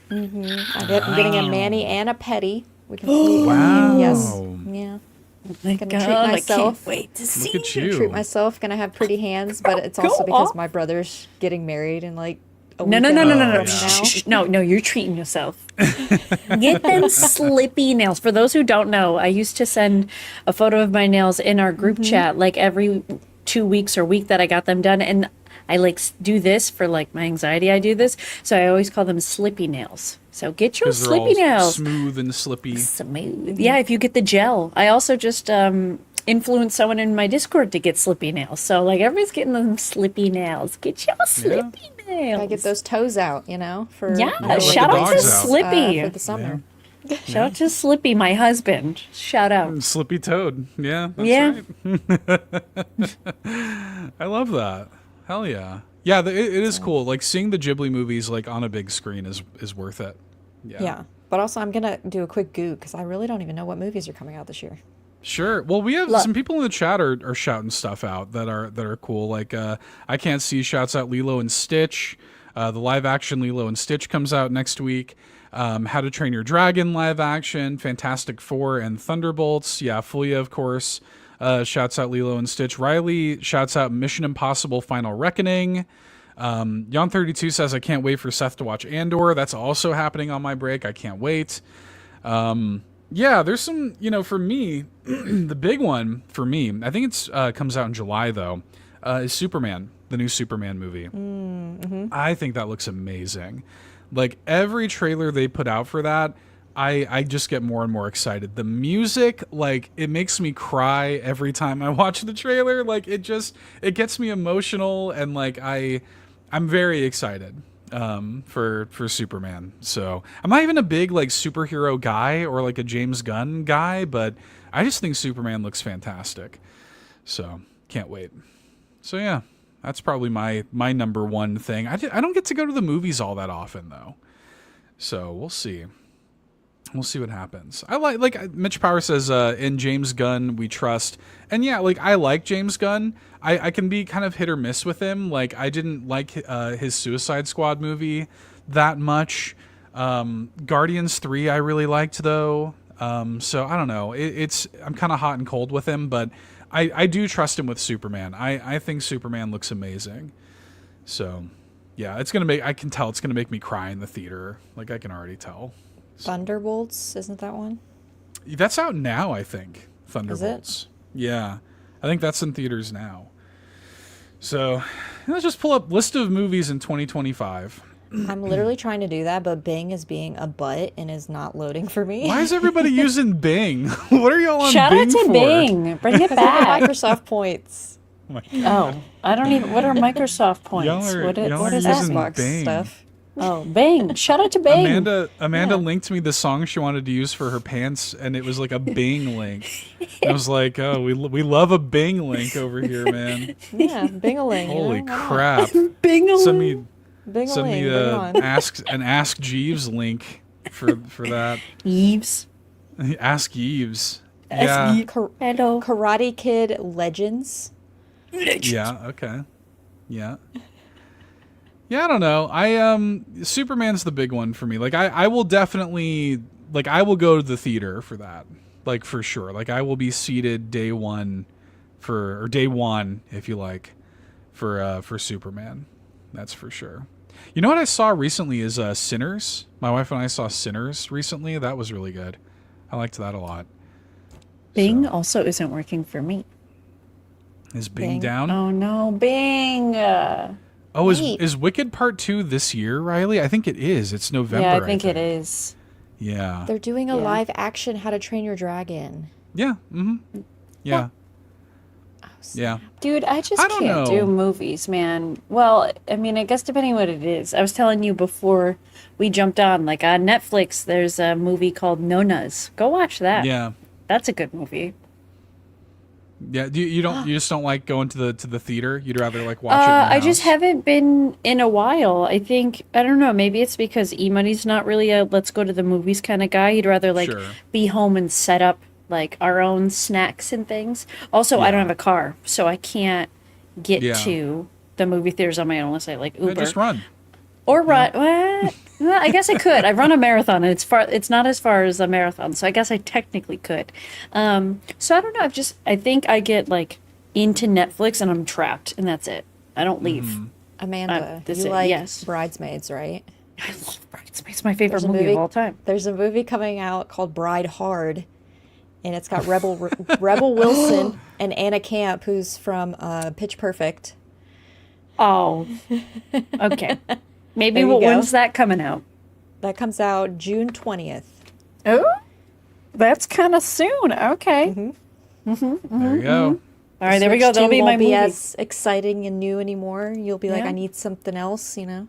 I'm getting a mani and a pedi. We can Wow. Yes. Yeah. Oh my Gonna God, treat I myself. can't wait to see Look at Treat you. myself. Gonna have pretty hands, but it's Go also because off. my brother's getting married in like a No, no, weekend no, no, no, no. yeah. from Shh, no, no, you're treating yourself. Get them slippy nails. For those who don't know, I used to send a photo of my nails in our group chat like every 2 weeks or week that I got them done. And I like do this for like my anxiety. I do this. So I always call them slippy nails. So get your 'Cause they're slippy all nails. smooth and slippy. Smooth. Yeah, if you get the gel. I also just influenced someone in my Discord to get slippy nails. So like everybody's getting them slippy nails. Get your slippy nails. I get those toes out, for Yeah, my shout the out to dogs out. Slippy. for the summer. Shout out to Slippy, my husband. Shout out. Slippy toad. Yeah. That's Yeah. right. I love that. Hell yeah. Yeah, it is cool. Like seeing the Ghibli movies like on a big screen is worth it. Yeah. Yeah, but also I'm gonna do a quick Goog because I really don't even know what movies are coming out this year. Sure. Well, we have some people in the chat are shouting stuff out that are cool. Like I Can't See shouts out Lilo and Stitch. The live action Lilo and Stitch comes out next week. How to Train Your Dragon live action, Fantastic Four and Thunderbolts. Yeah, Fulia, of course, shouts out Lilo and Stitch. Riley shouts out Mission Impossible Final Reckoning. Yon32 says, I can't wait for Seth to watch Andor. That's also happening on my break. I can't wait. Yeah, there's some, for me, the big one for me, I think it's comes out in July, though, is Superman, the new Superman movie. I think that looks amazing. Like, every trailer they put out for that, I just get more and more excited. The music, like, it makes me cry every time I watch the trailer. Like, it gets me emotional, and, like, I'm very excited for Superman. So I'm not even a big like superhero guy or like a James Gunn guy, but I just think Superman looks fantastic. So can't wait. So yeah, that's probably my number one thing. I don't get to go to the movies all that often though. So we'll see. We'll see what happens. I like Mitch Power says, in James Gunn we trust. And yeah, like I like James Gunn. I can be kind of hit or miss with him. Like I didn't like his Suicide Squad movie that much. Guardians 3 I really liked though. So I don't know. I'm kind of hot and cold with him, but I do trust him with Superman. I think Superman looks amazing. So yeah, I can tell it's gonna make me cry in the theater. Like I can already tell. Thunderbolts, isn't that one? That's out now, I think. Thunderbolts. Yeah. I think that's in theaters now. So let's just pull up list of movies in 2025. I'm literally trying to do that, but Bing is being a butt and is not loading for me. Why is everybody using Bing? What are y'all on Shout Bing out to for? Bing. Bring it back. Microsoft points. Oh my Oh, I don't even. What are Microsoft points? Y'all are- What y'all are is that? using Xbox Bing. stuff. Oh, Bing. Shout out to Bing. Amanda linked me the song she wanted to use for her pants, and it was like a Bing link. I was like, oh, we love a Bing link over here, man. Yeah, Bing-a-ling. Holy why not? crap. Bing. Send me Send me an Ask Jeeves link for that. Eves. Ask Jeeves. Yeah. Hello. Karate Kid Legends. Yeah. Okay. Yeah. Yeah, I don't know. Superman's the big one for me. Like, I will definitely, like, I will go to the theater for that. Like, for sure. Like, I will be seated day one, if you like, for Superman. That's for sure. You know what I saw recently is Sinners. My wife and I saw Sinners recently. That was really good. I liked that a lot. Bing also isn't working for me. Is Bing down? Oh no, Bing. Oh, is Wicked Part 2 this year, Riley? I think it is. It's November. Yeah, I think it is. Yeah. They're doing a live action How to Train Your Dragon. Yeah. Mm-hmm. Yeah. Yeah. Dude, I just can't do movies, man. Well, I mean, I guess depending what it is. I was telling you before we jumped on, like on Netflix, there's a movie called Nonas. Go watch that. Yeah. That's a good movie. Yeah, you just don't like going to the theater? You'd rather like watch it in your I just haven't been in a while. I don't know, maybe it's because E-Money's not really a let's go to the movies kind of guy. He'd rather like be home and set up like our own snacks and things. Also, I don't have a car, so I can't get to the movie theaters on my own unless I like Uber. Just run. Or run. Well, I guess I could. I run a marathon, and it's not as far as a marathon, so I guess I technically could. So I don't know. I think I get like into Netflix, and I'm trapped, and that's it. I don't leave. Mm-hmm. Amanda, you like Bridesmaids, right? I love Bridesmaids. It's my favorite movie of all time. There's a movie coming out called Bride Hard, and it's got Rebel Wilson and Anna Camp, who's from Pitch Perfect. Oh, okay. Maybe when's that coming out? That comes out June 20th. Oh, that's kind of soon. Okay. Mm-hmm. Mm-hmm. There you go. All right, there we go. That'll be my movie. Won't be as exciting and new anymore. You'll be like, I need something else, you know?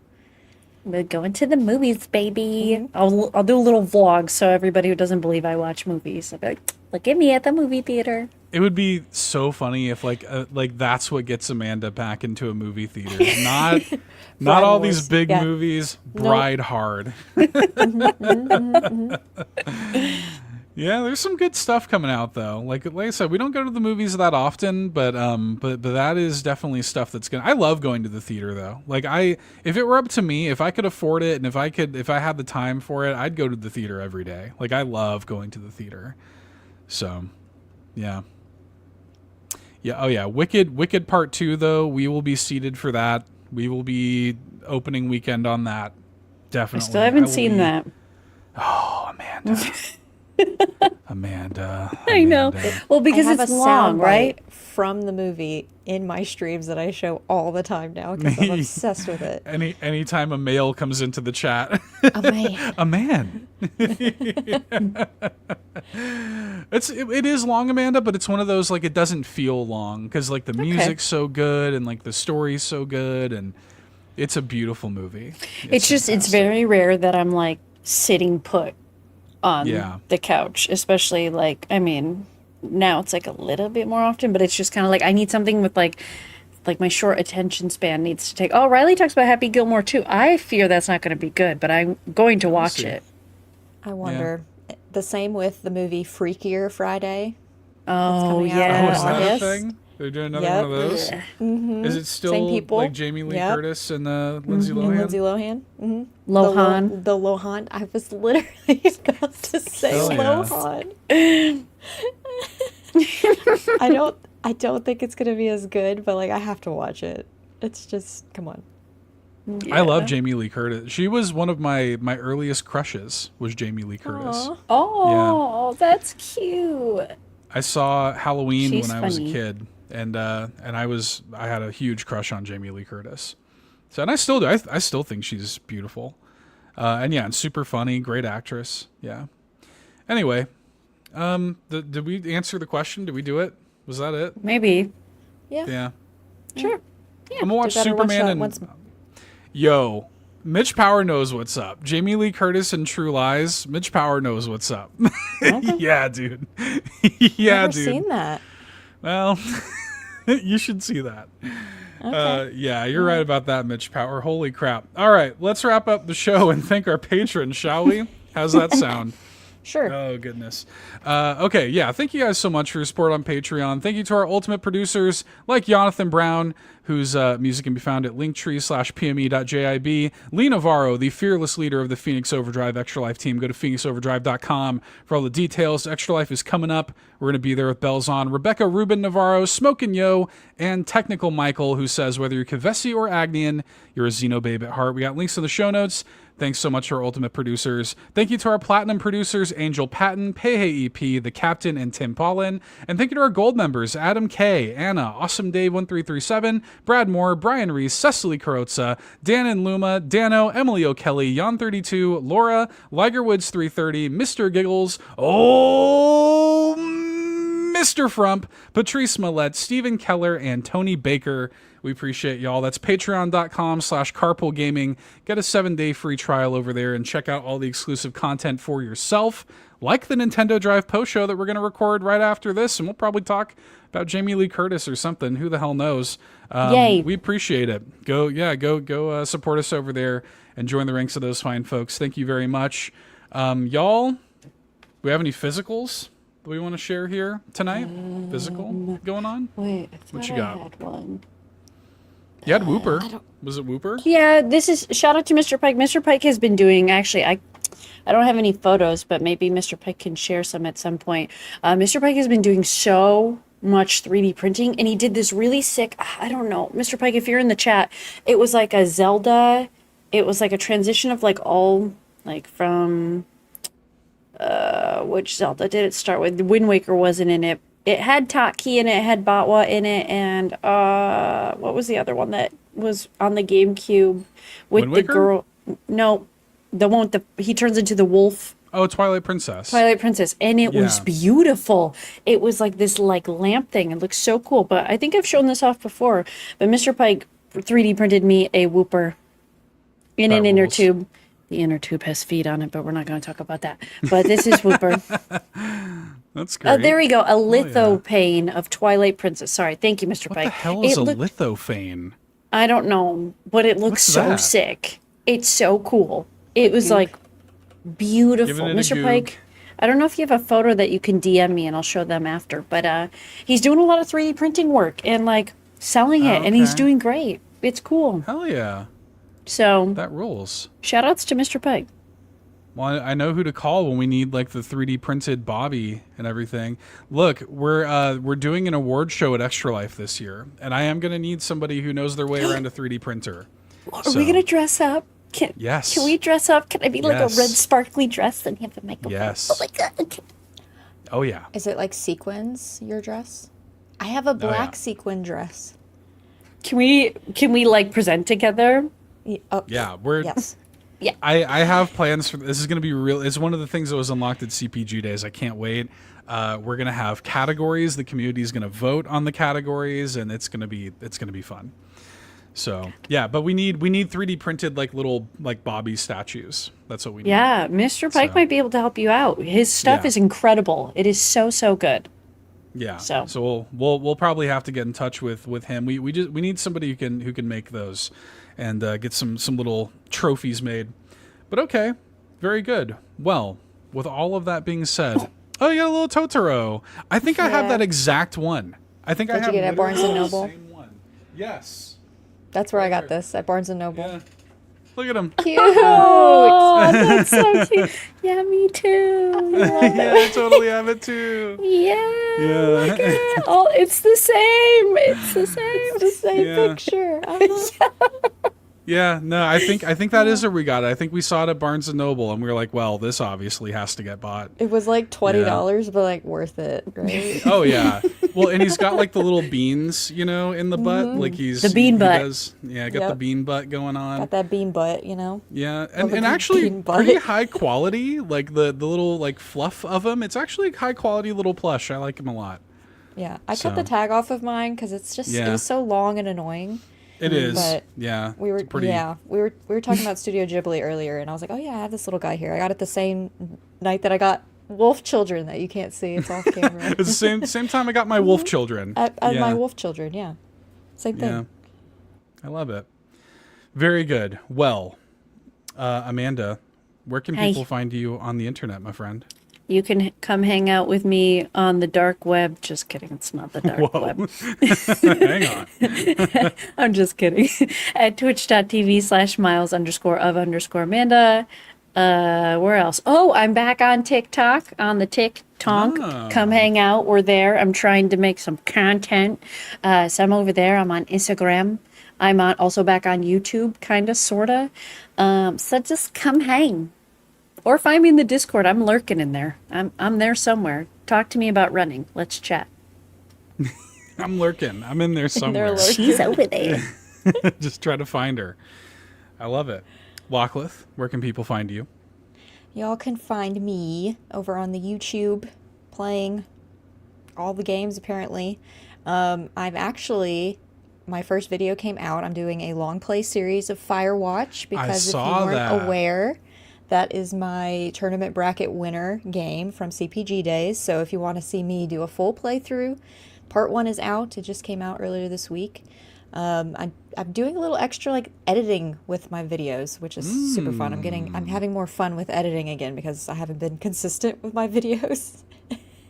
We're going to the movies, baby. I'll do a little vlog so everybody who doesn't believe I watch movies, I'll be like, look at me at the movie theater. It would be so funny if like that's what gets Amanda back into a movie theater. Not all these big movies. Bride Hard. Yeah, there's some good stuff coming out though. Like I said, we don't go to the movies that often, but that is definitely stuff that's I love going to the theater though. Like if it were up to me, if I could afford it and if I had the time for it, I'd go to the theater every day. Like I love going to the theater. So, yeah. Yeah, oh yeah, Wicked Part 2 though, we will be seated for that. We will be opening weekend on that. Definitely. I still haven't seen that. Oh, Amanda. Amanda. I know. Well, because it's long, right? From the movie in my streams that I show all the time now because I'm obsessed with it. Anytime a male comes into the chat. A man. A man. It is long, Amanda, but it's one of those like it doesn't feel long because like the music's so good and like the story's so good and it's a beautiful movie. It's very rare that I'm like sitting put on the couch, especially like, I mean, now it's like a little bit more often, but it's just kind of like I need something with like my short attention span needs to take. Oh, Riley talks about Happy Gilmore too. I fear that's not going to be good, but I'm going to watch it. I wonder. Yeah. The same with the movie Freakier Friday. Oh, yeah. Oh, is that a thing? They're doing another one of those? Mm-hmm. Is it still like Jamie Lee Curtis and Lindsay Lohan? And Lindsay Lohan. Mm-hmm. Lohan. The Lohan. I was literally about to say Lohan. I don't think it's going to be as good, but like I have to watch it. It's just, come on. Yeah. I love Jamie Lee Curtis. She was one of my earliest crushes was Jamie Lee Curtis. Aww. Oh, that's cute. I saw Halloween when I was a kid, and I had a huge crush on Jamie Lee Curtis. So, and I still do. I still think she's beautiful, and super funny, great actress. Yeah. Anyway, did we answer the question? Did we do it? Was that it? Maybe. Yeah. Yeah. Sure. Yeah. I'm gonna watch Superman and. Yo, Mitch Power knows what's up. Jamie Lee Curtis in True Lies. Mitch Power knows what's up. Okay. Yeah, dude. Never seen that. Well, you should see that. Yeah, you're right about that, Mitch Power. Holy crap. All right, let's wrap up the show and thank our patrons, shall we? How's that sound? Sure. Oh, goodness. Okay, yeah, thank you guys so much for your support on Patreon. Thank you to our ultimate producers like Jonathan Brown, whose music can be found at linktree/pme.jib. Lee Navarro, the fearless leader of the Phoenix Overdrive Extra Life team. Go to phoenixoverdrive.com for all the details. Extra Life is coming up. We're going to be there with bells on. Rebecca Ruben-Navarro, Smokin' Yo, and Technical Michael, who says, whether you're Kevesi or Agnian, you're a Xenobabe at heart. We got links in the show notes. Thanks so much to our ultimate producers. Thank you to our platinum producers, Angel Patton, Peje EP, The Captain, and Tim Paullin. And thank you to our gold members, Adam K, Anna, Awesome Dave 1337, Brad Moore, Brian Reese, Cecily Carrozza, Dan and Luma, Dannohh, Emily O'Kelly, Jan32, Laura, Ligerwoods 330, Mr. Giggles, OldMrFrump, Patrice Mallette, Stephen Keller, and Tony Baker. We appreciate y'all. That's patreon.com/carpoolgaming. Get a 7-day free trial over there and check out all the exclusive content for yourself, like the Nintendo Drive post show that we're going to record right after this, and we'll probably talk about Jamie Lee Curtis or something. Who the hell knows? Yay. We appreciate it. Go support us over there and join the ranks of those fine folks. Thank you very much. Y'all, do we have any physicals that we want to share here tonight? Physical going on? Wait, What you got? I had one. You had Whooper. Was it Whooper? Yeah, this is shout out to Mr. Pike. Mr. Pike has been doing I don't have any photos, but maybe Mr. Pike can share some at some point. Mr. Pike has been doing so much 3D printing, and he did this really sick, I don't know, Mr. Pike, if you're in the chat, it was like a Zelda, it was like a transition of like all, like from, which Zelda did it start with? The Wind Waker wasn't in it. It had Taki in it, had Batwa in it, and what was the other one that was on the GameCube with the girl? No, the one with he turns into the wolf. Oh, Twilight Princess. Twilight Princess, and it was beautiful. It was like this like lamp thing. It looks so cool. But I think I've shown this off before. But Mr. Pike 3D printed me a Whooper in an inner tube. The inner tube has feet on it, but we're not going to talk about that. But this is Whooper. That's great. There we go. A lithophane of Twilight Princess. Sorry. Thank you, Mr. Pike. What the hell is a lithophane? I don't know, but it looks so sick. It's so cool. It was like beautiful. Mr. Pike, I don't know if you have a photo that you can DM me and I'll show them after, but he's doing a lot of 3D printing work and like selling it, and he's doing great. It's cool. Hell yeah. So that rules. Shout outs to Mr. Pike. Well, I know who to call when we need like the 3D printed Bobby and everything. Look, we're doing an award show at Extra Life this year, and I am going to need somebody who knows their way around a 3D printer. Are we going to dress up? Yes. Can we dress up? Can I be like a red sparkly dress and have the microphone? Yes. Oh my god. Oh yeah. Is it like sequins, your dress? I have a black sequin dress. Can we like present together? Yeah, yes. Yeah. I have plans for this. Is going to be real. It's one of the things that was unlocked at CPG days. I can't wait. We're going to have categories. The community is going to vote on the categories, and it's going to be fun. So yeah, but we need 3D printed like little like Bobby statues. That's what we need. Yeah, Mr. Pike might be able to help you out. His stuff is incredible. It is so good. Yeah. So we'll probably have to get in touch with him. We need somebody who can make those and get some little trophies made. But okay, very good. Well, with all of that being said, oh, you got a little Totoro. I think I have that exact one. I think I have. Did you get it at Barnes & Noble? Same one. Yes. That's where I got this, at Barnes & Noble. Yeah. Look at him. Cute. Oh, that's so cute. Yeah, me too. Yeah, I totally have it too. Yeah. Oh, it's the same. It's the same. It's the same picture. Yeah, no, I think that is where we got it. I think we saw it at Barnes & Noble, and we were like, well, this obviously has to get bought. It was like $20, but like worth it, right? Oh, yeah. Well, and he's got like the little beans, in the butt. Like he's... The bean butt. Got the bean butt going on. Got that bean butt, Yeah, and actually pretty high quality, like the little like fluff of him. It's actually a high quality little plush. I like him a lot. Yeah, I cut the tag off of mine because it's just it was so long and annoying. It is. But we were talking about Studio Ghibli earlier, and I was like, oh yeah, I have this little guy here. I got it the same night that I got Wolf Children that you can't see. It's off camera. It's the same time I got my Wolf Children. My Wolf Children, same thing. I love it. Very good. Well, Amanda, where can Hi. people find you on the internet, my friend? You can come hang out with me on the dark web. Just kidding. It's not the dark web. Hang on. I'm just kidding. At twitch.tv/miles_of_Amanda. Where else? Oh, I'm back on TikTok, on the TikTok. Oh. Come hang out. We're there. I'm trying to make some content. So I'm over there. I'm on Instagram. I'm also back on YouTube, kind of, sort of. So just come hang. Or find me in the Discord. I'm lurking in there. I'm there somewhere. Talk to me about running. Let's chat. I'm lurking. I'm in there somewhere. She's over there. Just try to find her. I love it. Lachlan, where can people find you? Y'all can find me over on the YouTube playing all the games, apparently. My first video came out. I'm doing a long play series of Firewatch because if you weren't aware, that is my tournament bracket winner game from CPG days. So if you want to see me do a full playthrough, part 1 is out. It just came out earlier this week. I'm doing a little extra editing with my videos, which is super fun. I'm having more fun with editing again because I haven't been consistent with my videos.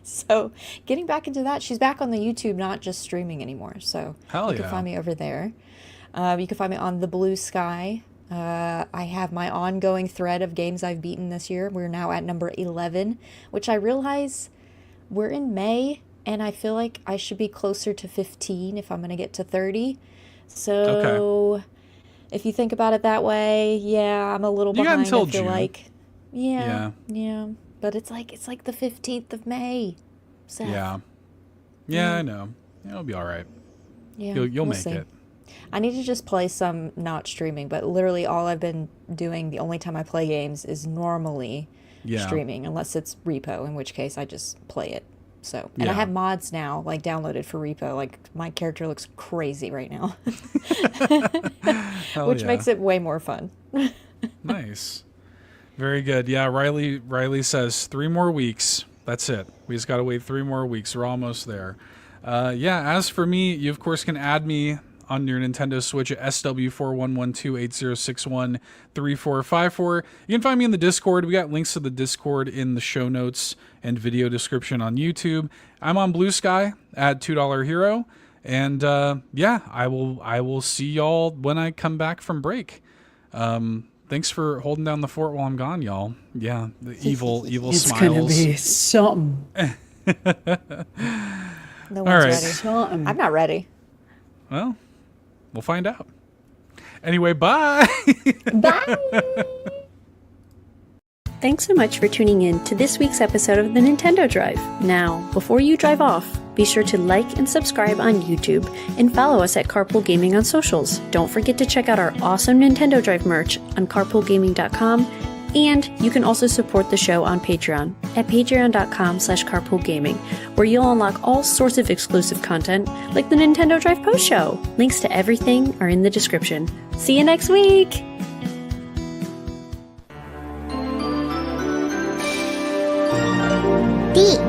So getting back into that, she's back on the YouTube, not just streaming anymore. So you can find me over there. You can find me on the Blue Sky. I have my ongoing thread of games I've beaten this year. We're now at number 11, which I realize we're in May, and I feel like I should be closer to 15 if I'm going to get to 30. So if you think about it that way, yeah, I'm a little behind. You got until I feel June. like, yeah. But it's like the 15th of May. So Yeah, I know. It'll be all right. yeah, You'll we'll make see. it. I need to just play some not streaming, but literally all I've been doing, the only time I play games is normally streaming, unless it's repo, in which case I just play it. So, and I have mods now, downloaded for repo. My character looks crazy right now, which makes it way more fun. Nice. Very good. Yeah, Riley says 3 more weeks. That's it. We just got to wait 3 more weeks. We're almost there. As for me, you of course can add me on your Nintendo Switch at SW411280613454. You can find me in the Discord. We got links to the Discord in the show notes and video description on YouTube. I'm on Blue Sky at $2 Hero. And I will see y'all when I come back from break. Thanks for holding down the fort while I'm gone, y'all. Yeah, the evil It's smiles. gonna be something. No one's ready. Something. I'm not ready. Well, we'll find out. Anyway, bye. Bye. Thanks so much for tuning in to this week's episode of the Nintendo Drive. Now, before you drive off, be sure to like and subscribe on YouTube and follow us at Carpool Gaming on socials. Don't forget to check out our awesome Nintendo Drive merch on carpoolgaming.com, and you can also support the show on Patreon at patreon.com/carpoolgaming, where you'll unlock all sorts of exclusive content like the Nintendo Drive Post Show. Links to everything are in the description. See you next week! Beak.